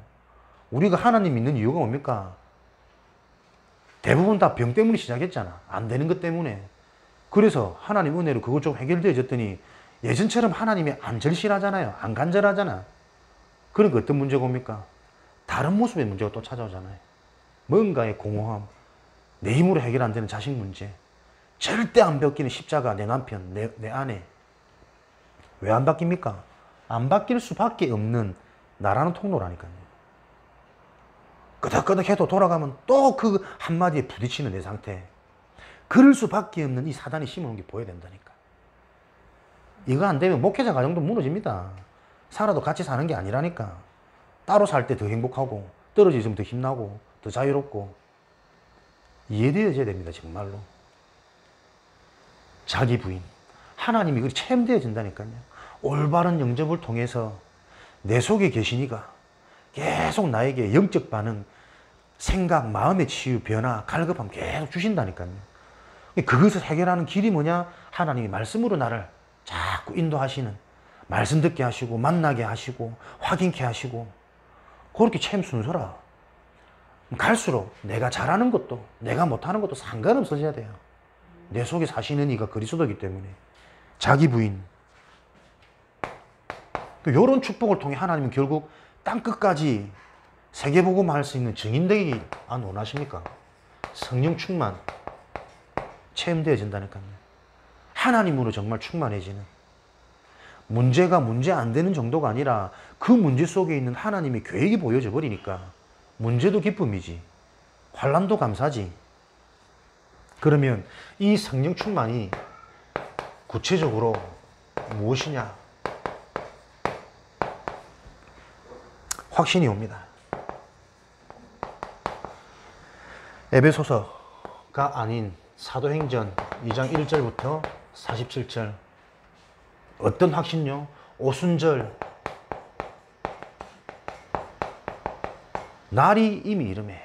우리가 하나님 믿는 이유가 뭡니까? 대부분 다 병 때문에 시작했잖아. 안 되는 것 때문에. 그래서 하나님 은혜로 그것 좀 해결되어졌더니 예전처럼 하나님이 안 절실하잖아요. 안 간절하잖아. 그러니까 어떤 문제가 옵니까? 다른 모습의 문제가 또 찾아오잖아요. 뭔가의 공허함, 내 힘으로 해결 안 되는 자식 문제, 절대 안 바뀌는 십자가, 내 남편, 내 아내. 왜 안 바뀝니까? 안 바뀔 수밖에 없는 나라는 통로라니까요. 끄덕끄덕 해도 돌아가면 또 그 한마디에 부딪히는 내 상태. 그럴 수밖에 없는 이 사단이 심어놓은 게 보여야 된다니까. 이거 안 되면 목회자 가정도 무너집니다. 살아도 같이 사는 게 아니라니까. 따로 살 때 더 행복하고 떨어져 있으면 더 힘나고 더 자유롭고. 이해되어져야 됩니다. 정말로. 자기 부인. 하나님이 그렇게 체험되어진다니까요. 올바른 영접을 통해서 내 속에 계신 이가 계속 나에게 영적 반응, 생각, 마음의 치유, 변화, 갈급함 계속 주신다니까요. 그것을 해결하는 길이 뭐냐? 하나님이 말씀으로 나를 자꾸 인도하시는, 말씀 듣게 하시고 만나게 하시고 확인케 하시고 그렇게 체험 순서라. 갈수록 내가 잘하는 것도 내가 못하는 것도 상관없어져야 돼요. 내 속에 사시는 이가 그리스도이기 때문에. 자기 부인. 이런 축복을 통해 하나님은 결국 땅끝까지 세계복음을 할 수 있는 증인되기 안 원하십니까? 성령 충만 체험되어진다니까요. 하나님으로 정말 충만해지는. 문제가 문제 안 되는 정도가 아니라 그 문제 속에 있는 하나님의 계획이 보여져 버리니까 문제도 기쁨이지, 환난도 감사지. 그러면 이 성령 충만이 구체적으로 무엇이냐? 확신이 옵니다. 에베소서가 아닌 사도행전 2장 1절부터 47절. 어떤 확신요? 오순절. 날이 이미 이름에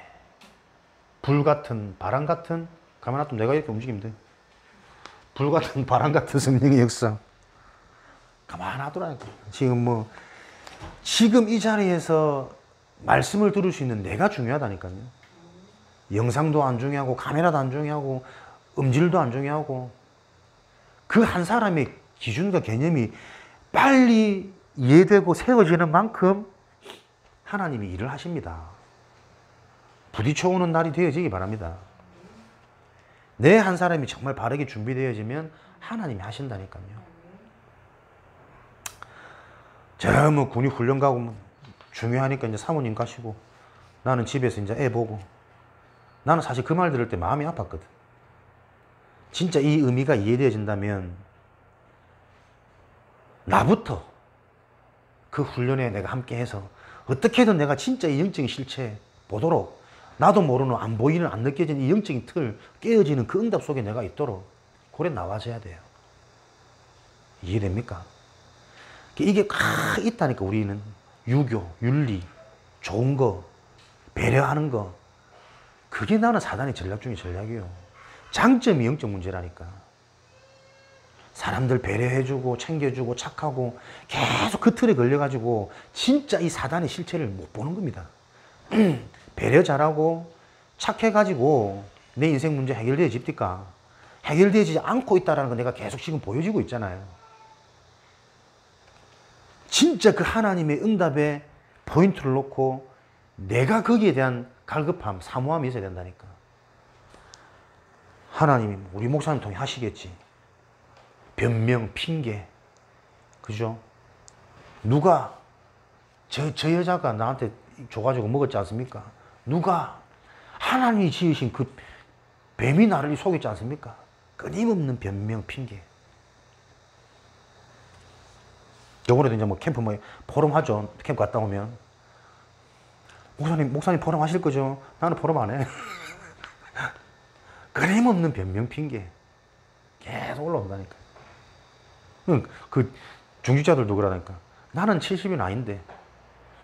불같은 바람 같은, 가만 놔두면 내가 이렇게 움직이면 돼. 불같은 바람 같은 성령의 역사. 가만 놔두라니까. 지금 이 자리에서 말씀을 들을 수 있는 내가 중요하다니까요. 영상도 안 중요하고 카메라도 안 중요하고 음질도 안 중요하고, 그 한 사람의 기준과 개념이 빨리 이해되고 세워지는 만큼 하나님이 일을 하십니다. 부딪혀오는 날이 되어지기 바랍니다. 내 한 사람이 정말 바르게 준비되어지면 하나님이 하신다니까요. 저 뭐 군이 훈련 가고 중요하니까 이제 사모님 가시고 나는 집에서 이제 애 보고, 나는 사실 그 말 들을 때 마음이 아팠거든. 진짜 이 의미가 이해되어진다면 나부터 그 훈련에 내가 함께 해서 어떻게든 내가 진짜 이 영적인 실체 보도록, 나도 모르는 안 보이는 안 느껴지는 이 영적인 틀 깨어지는 그 응답 속에 내가 있도록 그래 나와줘야 돼요. 이해됩니까? 이게 있다니까. 우리는 유교, 윤리, 좋은 거, 배려하는 거, 그게 나는 사단의 전략 중에 전략이에요. 장점이 영적 문제라니까. 사람들 배려해주고 챙겨주고 착하고 계속 그 틀에 걸려가지고 진짜 이 사단의 실체를 못 보는 겁니다. 배려 잘하고 착해가지고 내 인생 문제 해결되어집니까? 해결되지 않고 있다는 거 내가 계속 지금 보여지고 있잖아요. 진짜 그 하나님의 응답에 포인트를 놓고 내가 거기에 대한 갈급함, 사모함이 있어야 된다니까. 하나님이 우리 목사님 통해 하시겠지. 변명, 핑계. 그죠? 누가 저 여자가 나한테 줘가지고 먹었지 않습니까? 누가 하나님이 지으신 그 뱀이 나를 속였지 않습니까? 끊임없는 변명, 핑계. 요번에도 이제 뭐 캠프 뭐 포럼 하죠. 캠프 갔다 오면 목사님 포럼 하실 거죠? 나는 포럼 안 해. 끊임없는 변명, 핑계 계속 올라온다니까. 그 중직자들도 그러다니까. 나는 70인 아닌데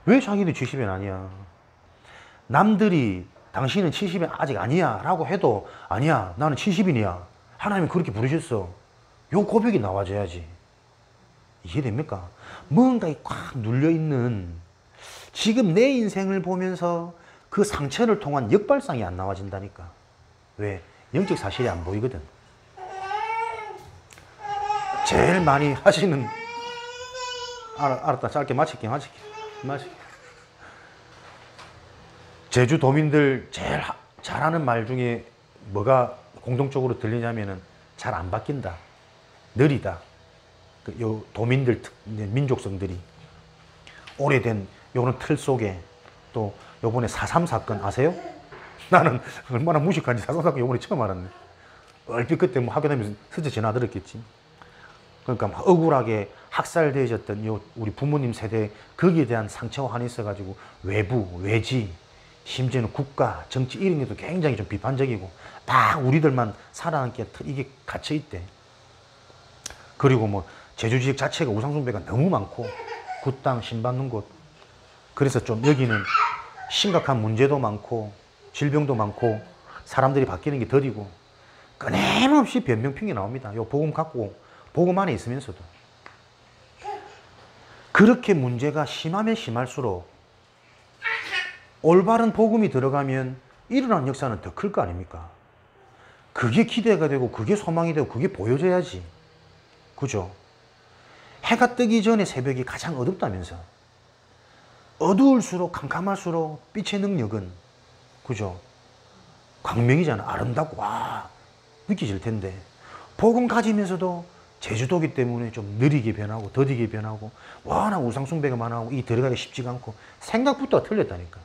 왜 자기는 70인 아니야? 남들이 당신은 70인 아직 아니야 라고 해도 아니야, 나는 70인이야. 하나님이 그렇게 부르셨어. 요 고백이 나와줘야지. 이해됩니까? 뭔가 꽉 눌려있는, 지금 내 인생을 보면서 그 상처를 통한 역발상이 안 나와진다니까. 왜? 영적 사실이 안 보이거든. 제일 많이 하시는, 알았다. 짧게 마칠게. 제주도민들 제일 잘하는 말 중에 뭐가 공통적으로 들리냐면은 잘 안 바뀐다. 느리다. 요 도민들, 민족성들이 오래된 요런 틀 속에, 또 요번에 4.3 사건 아세요? 나는 얼마나 무식한지 4.3 사건 요번에 처음 알았네. 얼핏 그때 뭐 학교 다니면서 스쳐 지나들었겠지. 그러니까 막 억울하게 학살되어졌던 요 우리 부모님 세대, 거기에 대한 상처가 하나 있어가지고 외부, 외지, 심지어는 국가, 정치 이런 것도 굉장히 좀 비판적이고 다 우리들만 살아남게 이게 갇혀있대. 그리고 뭐 제주 지역 자체가 우상숭배가 너무 많고 굿당 신받는 곳. 그래서 좀 여기는 심각한 문제도 많고 질병도 많고 사람들이 바뀌는 게 더디고 끊임없이 변명 핑계 나옵니다. 요 복음 갖고 복음 안에 있으면서도. 그렇게 문제가 심하면 심할수록 올바른 복음이 들어가면 일어난 역사는 더 클 거 아닙니까? 그게 기대가 되고 그게 소망이 되고 그게 보여져야지. 그죠? 해가 뜨기 전에 새벽이 가장 어둡다면서. 어두울수록 캄캄할수록 빛의 능력은, 그죠? 광명이잖아. 아름답고 와 느껴질 텐데, 복음 가지면서도 제주도기 때문에 좀 느리게 변하고 더디게 변하고 워낙 우상숭배가 많아고 이 들어가기 쉽지가 않고 생각부터 틀렸다니까.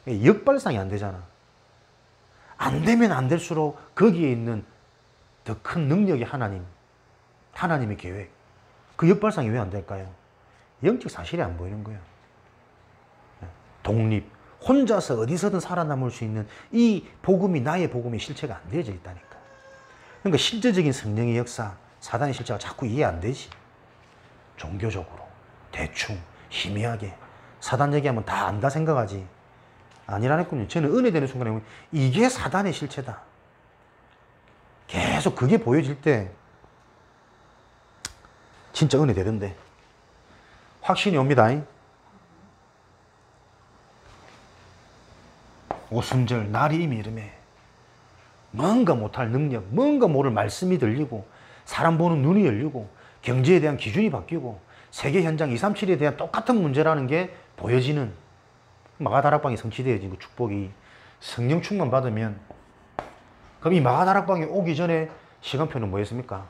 역발상이 안 되잖아. 안 되면 안 될수록 거기에 있는 더 큰 능력이 하나님의 계획. 그 역발상이 왜 안 될까요? 영적 사실이 안 보이는 거예요. 독립, 혼자서 어디서든 살아남을 수 있는 이 복음이 나의 복음의 실체가 안 되어져 있다니까. 그러니까 실제적인 성령의 역사, 사단의 실체가 자꾸 이해 안 되지. 종교적으로, 대충, 희미하게. 사단 얘기하면 다 안다 생각하지. 아니라니군요. 저는 은혜되는 순간에 보면 이게 사단의 실체다. 계속 그게 보여질 때 진짜 은혜되던데. 확신이 옵니다. 오순절 날이 이미 이름에 뭔가 못할 능력, 뭔가 모를 말씀이 들리고 사람 보는 눈이 열리고 경제에 대한 기준이 바뀌고 세계 현장 237에 대한 똑같은 문제라는 게 보여지는 마가다락방이 성취되어진 그 축복이 성령 충만 받으면, 그럼 이 마가다락방에 오기 전에 시간표는 뭐였습니까?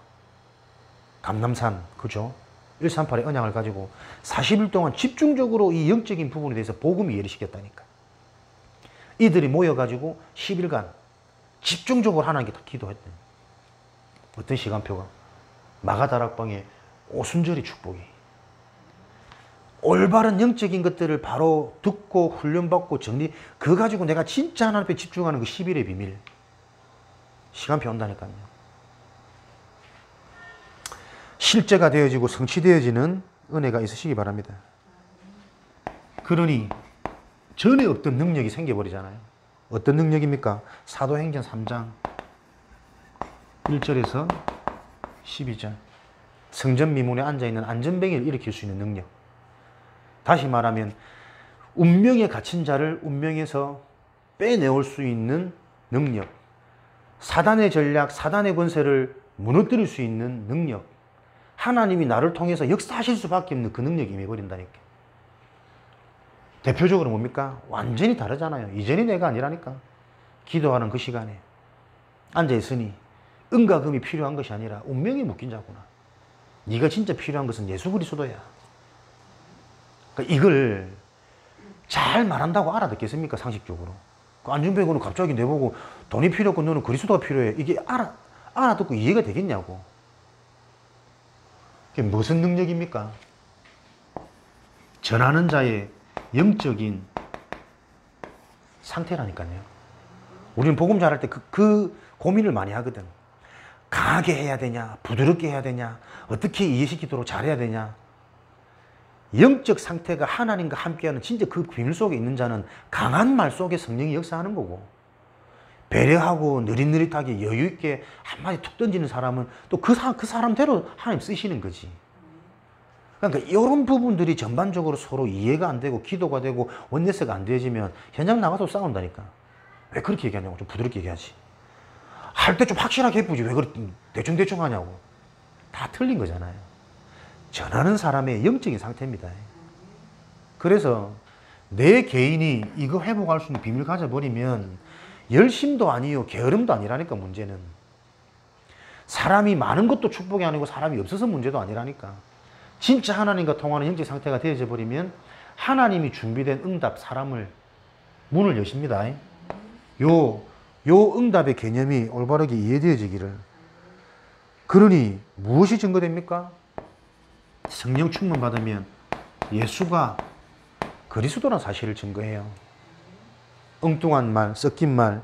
감람산, 그죠? 138의 언약을 가지고 40일 동안 집중적으로 이 영적인 부분에 대해서 복음이 예리시켰다니까. 이들이 모여가지고 10일간 집중적으로 하나님께 기도했대. 어떤 시간표가? 마가다락방의 오순절의 축복이. 올바른 영적인 것들을 바로 듣고 훈련받고 정리, 그거 가지고 내가 진짜 하나님 앞에 집중하는 그 10일의 비밀. 시간표 온다니까요. 실제가 되어지고 성취되어지는 은혜가 있으시기 바랍니다. 그러니 전에 없던 능력이 생겨버리잖아요. 어떤 능력입니까? 사도행전 3장 1절에서 12절. 성전 미문에 앉아있는 안전뱅이를 일으킬 수 있는 능력. 다시 말하면 운명에 갇힌 자를 운명에서 빼내올 수 있는 능력. 사단의 전략, 사단의 권세를 무너뜨릴 수 있는 능력. 하나님이 나를 통해서 역사하실 수밖에 없는 그 능력이 임해버린다니까. 대표적으로 뭡니까? 완전히 다르잖아요. 이전이 내가 아니라니까. 기도하는 그 시간에 앉아있으니 은과 금이 필요한 것이 아니라 운명이 묶인 자구나. 네가 진짜 필요한 것은 예수 그리스도야. 그러니까 이걸 잘 말한다고 알아듣겠습니까? 상식적으로. 안중배고는 갑자기 내보고 돈이 필요 없고 너는 그리스도가 필요해. 이게 알아듣고 이해가 되겠냐고. 그게 무슨 능력입니까? 전하는 자의 영적인 상태라니까요. 우리는 복음 전할 때 그 고민을 많이 하거든. 강하게 해야 되냐, 부드럽게 해야 되냐, 어떻게 이해시키도록 잘해야 되냐. 영적 상태가 하나님과 함께하는 진짜 그 비밀 속에 있는 자는 강한 말 속에 성령이 역사하는 거고, 배려하고 느릿느릿하게 여유있게 한마디 툭 던지는 사람은 또 그 사람대로 하나님 쓰시는 거지. 그러니까 이런 부분들이 전반적으로 서로 이해가 안 되고 기도가 되고 원내스가 안 되어지면 현장 나가서 싸운다니까. 왜 그렇게 얘기하냐고. 좀 부드럽게 얘기하지. 할 때 좀 확실하게 해보지. 왜 그렇게 대충대충 하냐고. 다 틀린 거잖아요. 전하는 사람의 영적인 상태입니다. 그래서 내 개인이 이거 회복할 수 있는 비밀 가져버리면 열심도 아니요 게으름도 아니라니까. 문제는 사람이 많은 것도 축복이 아니고 사람이 없어서 문제도 아니라니까. 진짜 하나님과 통하는 영적 상태가 되어져 버리면 하나님이 준비된 응답, 사람을 문을 여십니다. 요 응답의 개념이 올바르게 이해되어지기를. 그러니 무엇이 증거됩니까? 성령 충만 받으면 예수가 그리스도라는 사실을 증거해요. 엉뚱한 말, 섞인 말,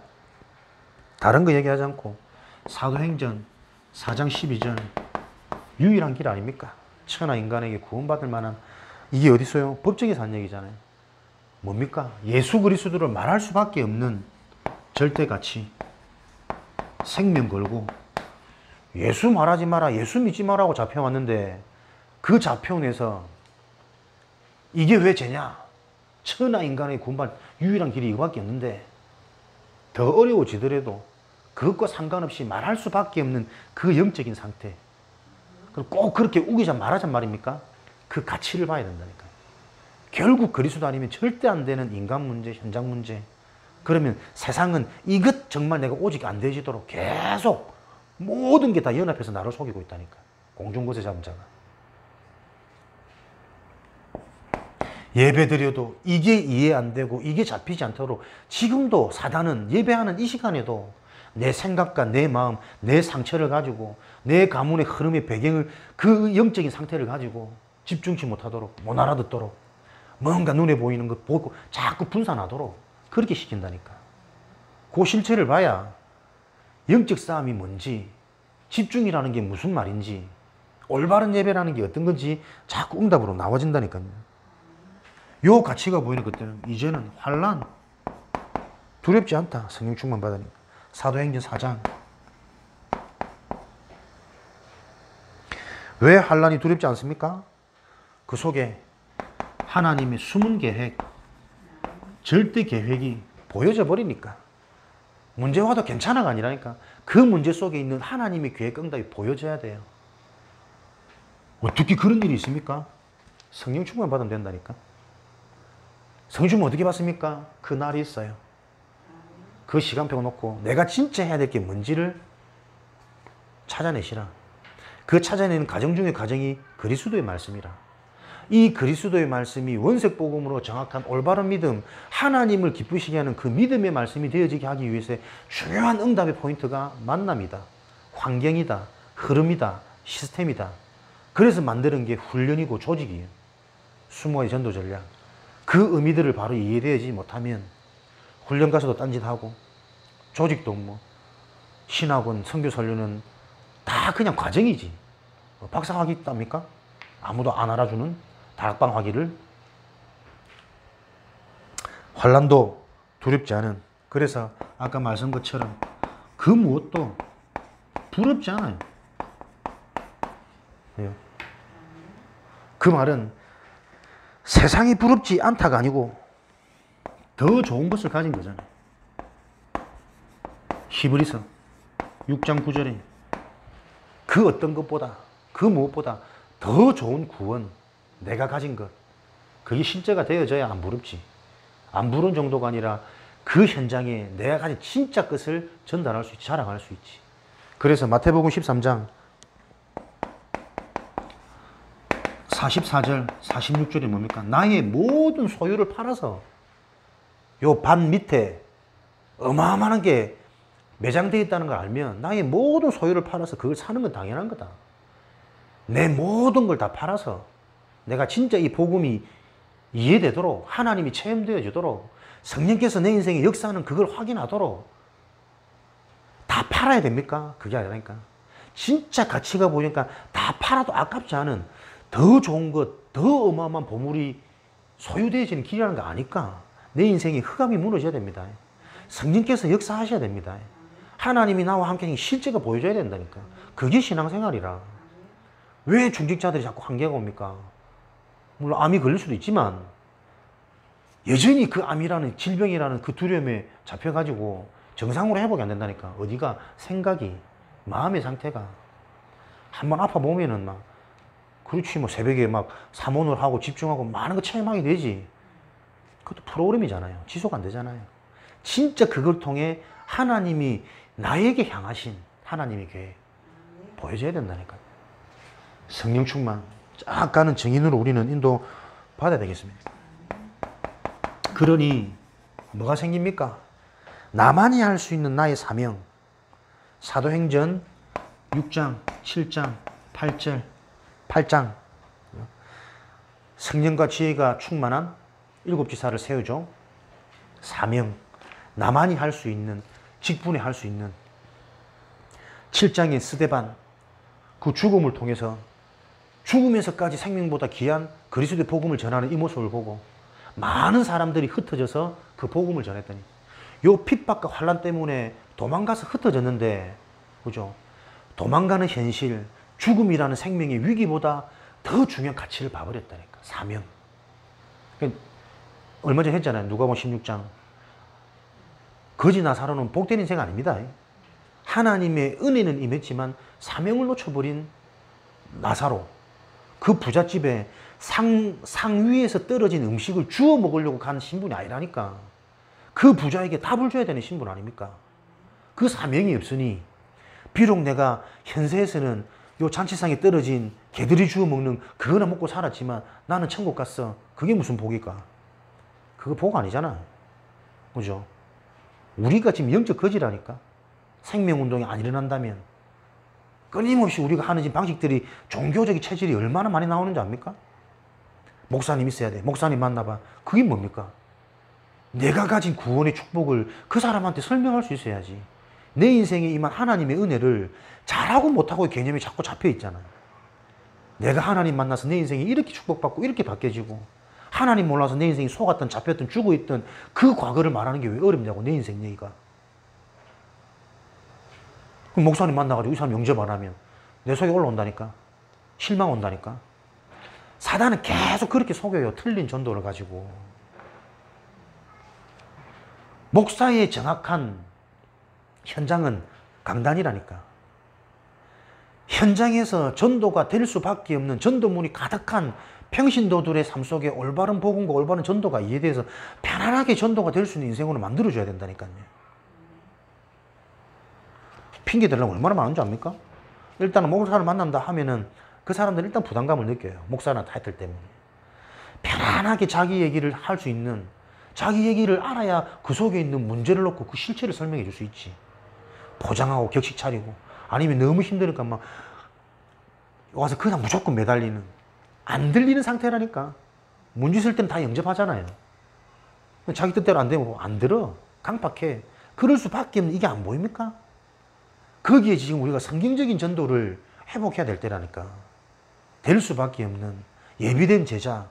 다른 거 얘기하지 않고 사도행전 4장 12절 유일한 길 아닙니까? 천하 인간에게 구원받을 만한. 이게 어디 있어요? 법정에서 한 얘기잖아요. 뭡니까? 예수 그리스도를 말할 수밖에 없는 절대 가치. 생명 걸고 예수 말하지 마라, 예수 믿지 마라고 잡혀왔는데 그 잡혀온에서 이게 왜 죄냐? 천하 인간의 구원받을 유일한 길이 이거밖에 없는데 더 어려워지더라도 그것과 상관없이 말할 수밖에 없는 그 영적인 상태. 그럼 꼭 그렇게 우기자 말하자 말입니까? 그 가치를 봐야 된다니까요. 결국 그리스도 아니면 절대 안 되는 인간 문제, 현장 문제. 그러면 세상은 이것 정말 내가 오직 안 되지도록 계속 모든 게 다 연합해서 나를 속이고 있다니까. 공중거세 잡은 자가. 예배 드려도 이게 이해 안 되고 이게 잡히지 않도록 지금도 사단은 예배하는 이 시간에도 내 생각과 내 마음, 내 상처를 가지고 내 가문의 흐름의 배경을 그 영적인 상태를 가지고 집중치 못하도록 못 알아듣도록 뭔가 눈에 보이는 것 보고 자꾸 분산하도록 그렇게 시킨다니까. 그 실체를 봐야 영적 싸움이 뭔지 집중이라는 게 무슨 말인지 올바른 예배라는 게 어떤 건지 자꾸 응답으로 나와진다니까요. 요 가치가 보이는 것들은 이제는 환난 두렵지 않다. 성령 충만 받으니까. 사도행전 4장. 왜 환난이 두렵지 않습니까? 그 속에 하나님의 숨은 계획, 절대 계획이 보여져 버리니까. 문제 와도 괜찮아가 아니라니까. 그 문제 속에 있는 하나님의 계획 응답이 보여져야 돼요. 어떻게 그런 일이 있습니까? 성령 충만 받으면 된다니까. 성령 충만 어떻게 받습니까? 그 날이 있어요. 그 시간표 놓고 내가 진짜 해야 될 게 뭔지를 찾아내시라. 그 찾아내는 과정 중에 과정이 그리스도의 말씀이라. 이 그리스도의 말씀이 원색 복음으로 정확한 올바른 믿음, 하나님을 기쁘시게 하는 그 믿음의 말씀이 되어지게 하기 위해서 중요한 응답의 포인트가 만남이다. 환경이다. 흐름이다. 시스템이다. 그래서 만드는 게 훈련이고 조직이에요. 수모의 전도 전략. 그 의미들을 바로 이해되지 못하면 훈련 가서도 딴짓하고 조직도 뭐 신학원, 선교 설교는 다 그냥 과정이지. 박사학위 있답니까? 아무도 안 알아주는 다락방 학위를. 환난도 두렵지 않은. 그래서 아까 말씀 것처럼 그 무엇도 부럽지 않아요. 그 말은 세상이 부럽지 않다가 아니고 더 좋은 것을 가진 거잖아요. 히브리서 6장 9절에 그 어떤 것보다 그 무엇보다 더 좋은 구원, 내가 가진 것, 그게 실제가 되어져야 안 부럽지. 안 부러운 정도가 아니라 그 현장에 내가 가진 진짜 것을 전달할 수 있지, 자랑할 수 있지. 그래서 마태복음 13장 44절, 46절이 뭡니까? 나의 모든 소유를 팔아서 요 반 밑에 어마어마한 게 매장되어 있다는 걸 알면 나의 모든 소유를 팔아서 그걸 사는 건 당연한 거다. 내 모든 걸 다 팔아서 내가 진짜 이 복음이 이해되도록, 하나님이 체험되어지도록, 성령께서 내 인생에 역사하는 그걸 확인하도록 다 팔아야 됩니까? 그게 아니라니까. 진짜 가치가 보니까 다 팔아도 아깝지 않은 더 좋은 것, 더 어마어마한 보물이 소유되어지는 길이라는 거 아니까 내 인생에 흑암이 무너져야 됩니다. 성령께서 역사하셔야 됩니다. 하나님이 나와 함께 실제가 보여줘야 된다니까. 그게 신앙생활이라. 왜 중직자들이 자꾸 한계가 옵니까? 물론 암이 걸릴 수도 있지만 여전히 그 암이라는 질병이라는 그 두려움에 잡혀가지고 정상으로 회복이 안 된다니까. 어디가 생각이, 마음의 상태가 한번 아파 보면은 막 그렇지 뭐 새벽에 막 사모를 하고 집중하고 많은 거 체험하게 되지. 그것도 프로그램이잖아요. 지속 안 되잖아요. 진짜 그걸 통해 하나님이 나에게 향하신 하나님의 계획 보여줘야 된다니까요. 성령 충만 쫙 가는 정인으로 우리는 인도 받아야 되겠습니다. 그러니 뭐가 생깁니까? 나만이 할 수 있는 나의 사명. 사도행전 6장, 7장, 8장 성령과 지혜가 충만한 7지사를 세우죠. 사명. 나만이 할 수 있는, 직분에 할 수 있는. 7장의 스데반, 그 죽음을 통해서 죽으면서까지 생명보다 귀한 그리스도의 복음을 전하는 이 모습을 보고 많은 사람들이 흩어져서 그 복음을 전했더니 요 핍박과 환난 때문에 도망가서 흩어졌는데, 그죠? 도망가는 현실, 죽음이라는 생명의 위기보다 더 중요한 가치를 봐버렸다니까. 사명. 얼마 전에 했잖아요. 누가복음 16장. 거지 나사로는 복된 인생 아닙니다. 하나님의 은혜는 임했지만 사명을 놓쳐버린 나사로. 그 부잣집에 상 위에서 떨어진 음식을 주워 먹으려고 간 신분이 아니라니까. 그 부자에게 답을 줘야 되는 신분 아닙니까? 그 사명이 없으니 비록 내가 현세에서는 요 잔치상에 떨어진 개들이 주워 먹는 그거나 먹고 살았지만 나는 천국 갔어. 그게 무슨 복일까? 그거 복 아니잖아. 그죠? 우리가 지금 영적 거지라니까. 생명운동이 안 일어난다면 끊임없이 우리가 하는 지금 방식들이 종교적인 체질이 얼마나 많이 나오는지 압니까? 목사님 있어야 돼. 목사님 만나봐. 그게 뭡니까? 내가 가진 구원의 축복을 그 사람한테 설명할 수 있어야지. 내 인생에 임한 하나님의 은혜를 잘하고 못하고의 개념이 자꾸 잡혀 있잖아요. 내가 하나님 만나서 내 인생이 이렇게 축복받고 이렇게 바뀌어지고 하나님 몰라서 내 인생이 속았던 잡혔던 죽어있던 그 과거를 말하는 게 왜 어렵냐고. 내 인생 얘기가. 그럼 목사님 만나가지고 이 사람 영접 안 하면 내 속에 올라온다니까. 실망 온다니까. 사단은 계속 그렇게 속여요. 틀린 전도를 가지고. 목사의 정확한 현장은 강단이라니까. 현장에서 전도가 될 수밖에 없는 전도문이 가득한 평신도들의 삶 속에 올바른 복음과 올바른 전도가 이해돼서 편안하게 전도가 될 수 있는 인생으로 만들어줘야 된다니까요. 핑계 대려면 얼마나 많은 줄 압니까? 일단은 목사를 만난다 하면은 그 사람들은 일단 부담감을 느껴요. 목사나 타이틀 때문에. 편안하게 자기 얘기를 할 수 있는, 자기 얘기를 알아야 그 속에 있는 문제를 놓고 그 실체를 설명해 줄 수 있지. 포장하고 격식 차리고 아니면 너무 힘드니까 막 와서 그냥 무조건 매달리는, 안 들리는 상태라니까. 문제 있을 때는 다 영접하잖아요. 자기 뜻대로 안 되면 안 들어. 강팍해. 그럴 수밖에 없는 이게 안 보입니까? 거기에 지금 우리가 성경적인 전도를 회복해야 될 때라니까. 될 수밖에 없는 예비된 제자,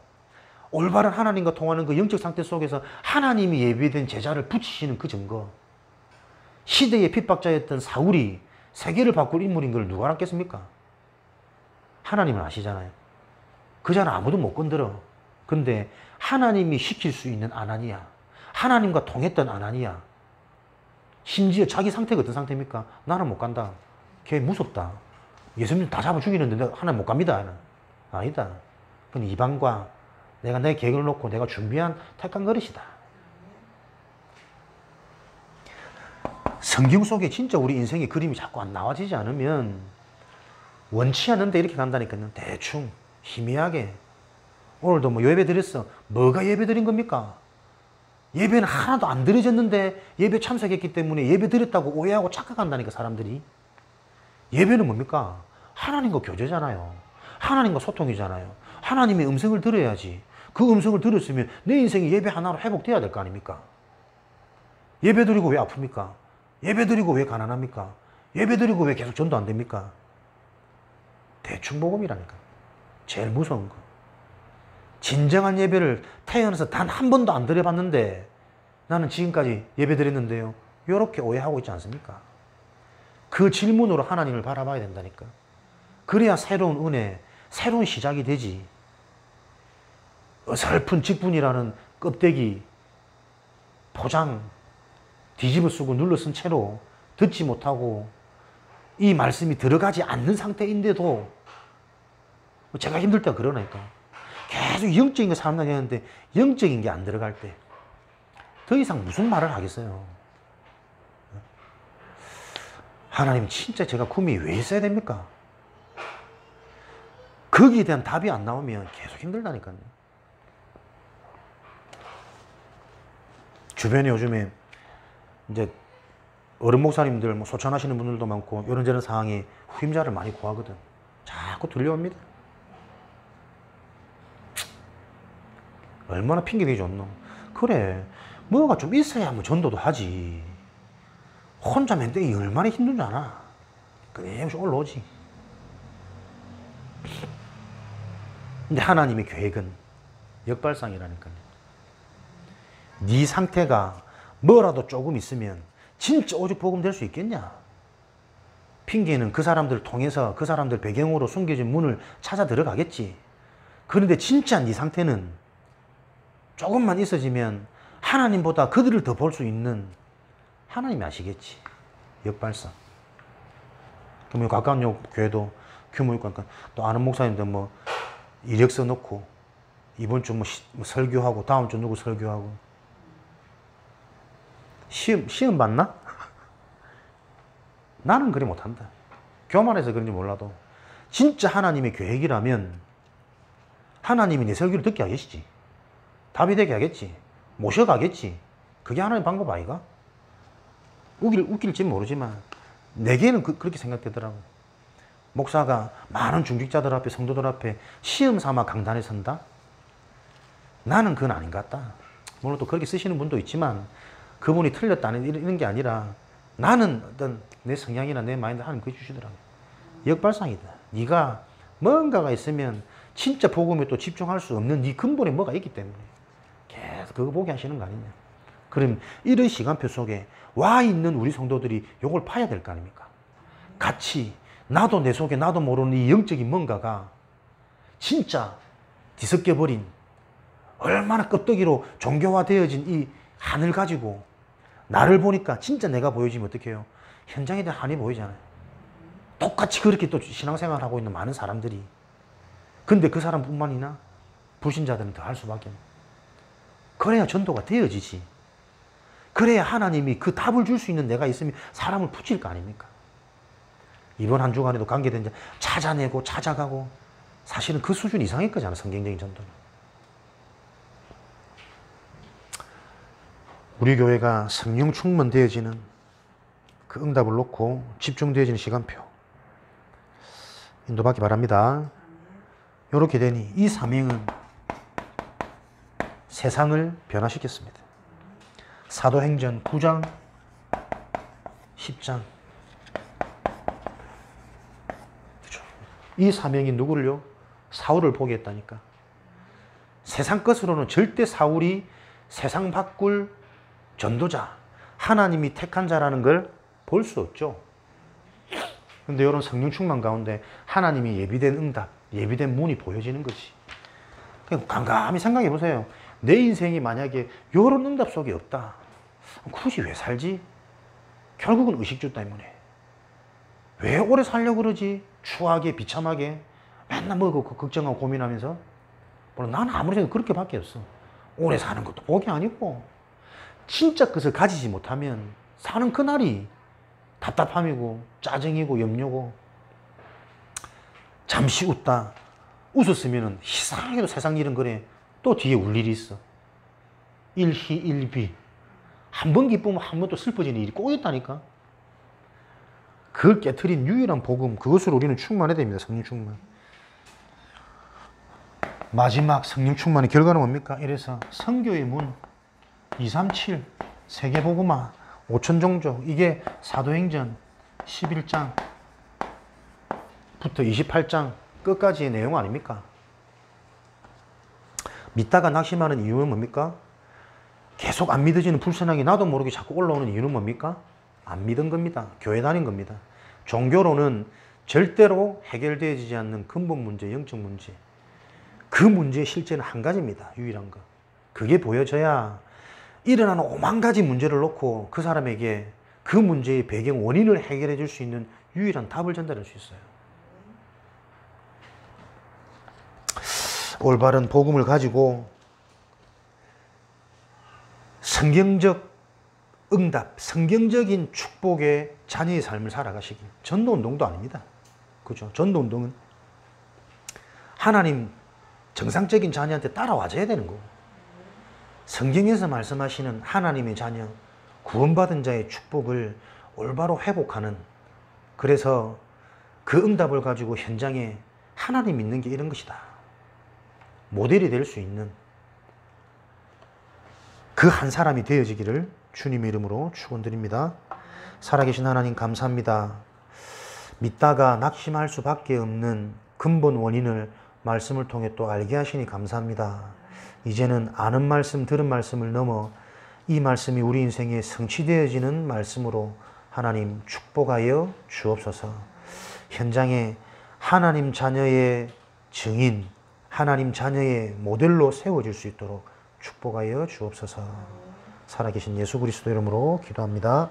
올바른 하나님과 통하는 그 영적 상태 속에서 하나님이 예비된 제자를 붙이시는 그 증거. 시대의 핍박자였던 사울이 세계를 바꿀 인물인 걸 누가 알았겠습니까? 하나님은 아시잖아요. 그 자는 아무도 못 건드려. 근데 하나님이 시킬 수 있는 아나니아, 하나님과 통했던 아나니아, 심지어 자기 상태가 어떤 상태입니까? 나는 못 간다. 걔 무섭다. 예수님 다 잡아 죽이는데 내가 하나님 못 갑니다. 아니다. 그건 이방과 내가 내 계획을 놓고 내가 준비한 택한 그릇이다. 성경 속에 진짜 우리 인생의 그림이 자꾸 안 나와지지 않으면 원치 않는데 이렇게 간다니까요. 대충 희미하게. 오늘도 뭐 예배 드렸어. 뭐가 예배 드린 겁니까? 예배는 하나도 안 드려졌는데 예배 참석했기 때문에 예배 드렸다고 오해하고 착각한다니까 사람들이. 예배는 뭡니까? 하나님과 교제잖아요. 하나님과 소통이잖아요. 하나님의 음성을 들어야지. 그 음성을 들었으면 내 인생이 예배 하나로 회복돼야 될 거 아닙니까? 예배 드리고 왜 아픕니까? 예배 드리고 왜 가난합니까? 예배 드리고 왜 계속 전도 안 됩니까? 대충 복음이라니까. 제일 무서운 거. 진정한 예배를 태어나서 단 한 번도 안 드려봤는데 나는 지금까지 예배 드렸는데요. 이렇게 오해하고 있지 않습니까? 그 질문으로 하나님을 바라봐야 된다니까. 그래야 새로운 은혜, 새로운 시작이 되지. 어설픈 직분이라는 껍데기, 포장, 뒤집어 쓰고 눌러 쓴 채로 듣지 못하고 이 말씀이 들어가지 않는 상태인데도 제가 힘들 때가 그러니까. 계속 영적인 거 사람들이 하는데 영적인 게 안 들어갈 때 더 이상 무슨 말을 하겠어요. 하나님 진짜 제가 구미 왜 있어야 됩니까? 거기에 대한 답이 안 나오면 계속 힘들다니까요. 주변에 요즘에 이제 어른 목사님들 뭐 소천하시는 분들도 많고 이런저런 상황에 후임자를 많이 구하거든. 자꾸 들려옵니다. 얼마나 핑계대기 좋노. 그래, 뭐가 좀 있어야 뭐 전도도 하지. 혼자 맨때기 얼마나 힘든 줄 아나. 끊임없이 올라오지. 근데 하나님의 계획은 역발상이라니까요. 네 상태가 뭐라도 조금 있으면 진짜 오직 복음 될 수 있겠냐? 핑계는 그 사람들을 통해서 그 사람들 배경으로 숨겨진 문을 찾아 들어가겠지. 그런데 진짜 네 상태는 조금만 있어지면 하나님보다 그들을 더 볼 수 있는 하나님이 아시겠지. 역발상. 그러면 가까운 교회도 규모 있고, 또 아는 목사님들 뭐 이력서 넣고, 이번 주 뭐 설교하고, 다음 주 누구 설교하고. 시험 봤나? 나는 그리 못한다. 교만해서 그런지 몰라도. 진짜 하나님의 계획이라면, 하나님이 내 설교를 듣게 하겠지. 답이 되게 하겠지. 모셔가겠지. 그게 하나님의 방법 아이가? 웃길지 모르지만, 내게는 그렇게 생각되더라고. 목사가 많은 중직자들 앞에, 성도들 앞에 시험 삼아 강단에 선다? 나는 그건 아닌 것 같다. 물론 또 그렇게 쓰시는 분도 있지만, 그분이 틀렸다는 이런 게 아니라, 나는 어떤 내 성향이나 내 마인드 하나님 그거 주시더라고. 역발상이다. 네가 뭔가가 있으면 진짜 복음에 또 집중할 수 없는 네 근본에 뭐가 있기 때문에 계속 그거 보게 하시는 거 아니냐. 그럼 이런 시간표 속에 와 있는 우리 성도들이 요걸 파야 될 거 아닙니까? 같이 나도 내 속에 나도 모르는 이 영적인 뭔가가 진짜 뒤섞여버린 얼마나 껍데기로 종교화되어진 이 한을 가지고 나를 보니까 진짜 내가 보여지면 어떻게 해요? 현장에 대한 한이 보이잖아요. 똑같이 그렇게 또 신앙생활을 하고 있는 많은 사람들이. 근데 그 사람뿐만이나 불신자들은 더 할 수밖에 없는. 그래야 전도가 되어지지. 그래야 하나님이 그 답을 줄 수 있는 내가 있으면 사람을 붙일 거 아닙니까? 이번 한 주간에도 관계된 자 찾아내고 찾아가고 사실은 그 수준 이상일 거잖아, 성경적인 전도는. 우리 교회가 성령 충만되어지는 그 응답을 놓고 집중되어지는 시간표 인도받기 바랍니다. 이렇게 되니 이 사명은 세상을 변화시켰습니다. 사도행전 9장 10장 그렇죠. 이 사명이 누구를요? 사울을 보게 했다니까. 세상 것으로는 절대 사울이 세상 바꿀 전도자, 하나님이 택한 자라는 걸 볼 수 없죠. 근데 이런 성령 충만 가운데 하나님이 예비된 응답, 예비된 문이 보여지는 거지. 그냥 깜깜히 생각해 보세요. 내 인생이 만약에 이런 응답 속에 없다. 굳이 왜 살지? 결국은 의식주 때문에. 왜 오래 살려고 그러지? 추하게, 비참하게. 맨날 뭐 걱정하고 고민하면서. 물론 나는 아무리 생각해도 그렇게밖에 없어. 오래 사는 것도 복이 아니고. 진짜 것을 가지지 못하면 사는 그날이 답답함이고 짜증이고 염려고. 잠시 웃다 웃었으면 희상하게도 세상 일은 그래 또 뒤에 울 일이 있어. 일희일비. 한 번 기쁘면 한 번 또 슬퍼지는 일이 꼭 있다니까. 그걸 깨트린 유일한 복음, 그것으로 우리는 충만해야 됩니다. 성령 충만. 마지막 성령 충만의 결과는 뭡니까? 이래서 선교의 문 237 세계복음화 5천종족, 이게 사도행전 11장부터 28장 끝까지의 내용 아닙니까? 믿다가 낙심하는 이유는 뭡니까? 계속 안 믿어지는 불신앙이 나도 모르게 자꾸 올라오는 이유는 뭡니까? 안 믿은 겁니다. 교회 다닌 겁니다. 종교로는 절대로 해결되어지지 않는 근본 문제, 영적 문제. 그 문제의 실제는 한 가지입니다. 유일한 거. 그게 보여져야 일어나는 5만 가지 문제를 놓고 그 사람에게 그 문제의 배경 원인을 해결해 줄 수 있는 유일한 답을 전달할 수 있어요. 올바른 복음을 가지고 성경적 응답, 성경적인 축복의 자녀의 삶을 살아가시길. 전도운동도 아닙니다. 그죠? 전도운동은 하나님 정상적인 자녀한테 따라와줘야 되는 거고, 성경에서 말씀하시는 하나님의 자녀, 구원받은 자의 축복을 올바로 회복하는, 그래서 그 응답을 가지고 현장에 하나님 믿는 게 이런 것이다. 모델이 될 수 있는 그 한 사람이 되어지기를 주님의 이름으로 축원드립니다. 살아계신 하나님 감사합니다. 믿다가 낙심할 수밖에 없는 근본 원인을 말씀을 통해 또 알게 하시니 감사합니다. 이제는 아는 말씀, 들은 말씀을 넘어 이 말씀이 우리 인생에 성취되어지는 말씀으로 하나님 축복하여 주옵소서. 현장에 하나님 자녀의 증인, 하나님 자녀의 모델로 세워질 수 있도록 축복하여 주옵소서. 살아계신 예수 그리스도 이름으로 기도합니다.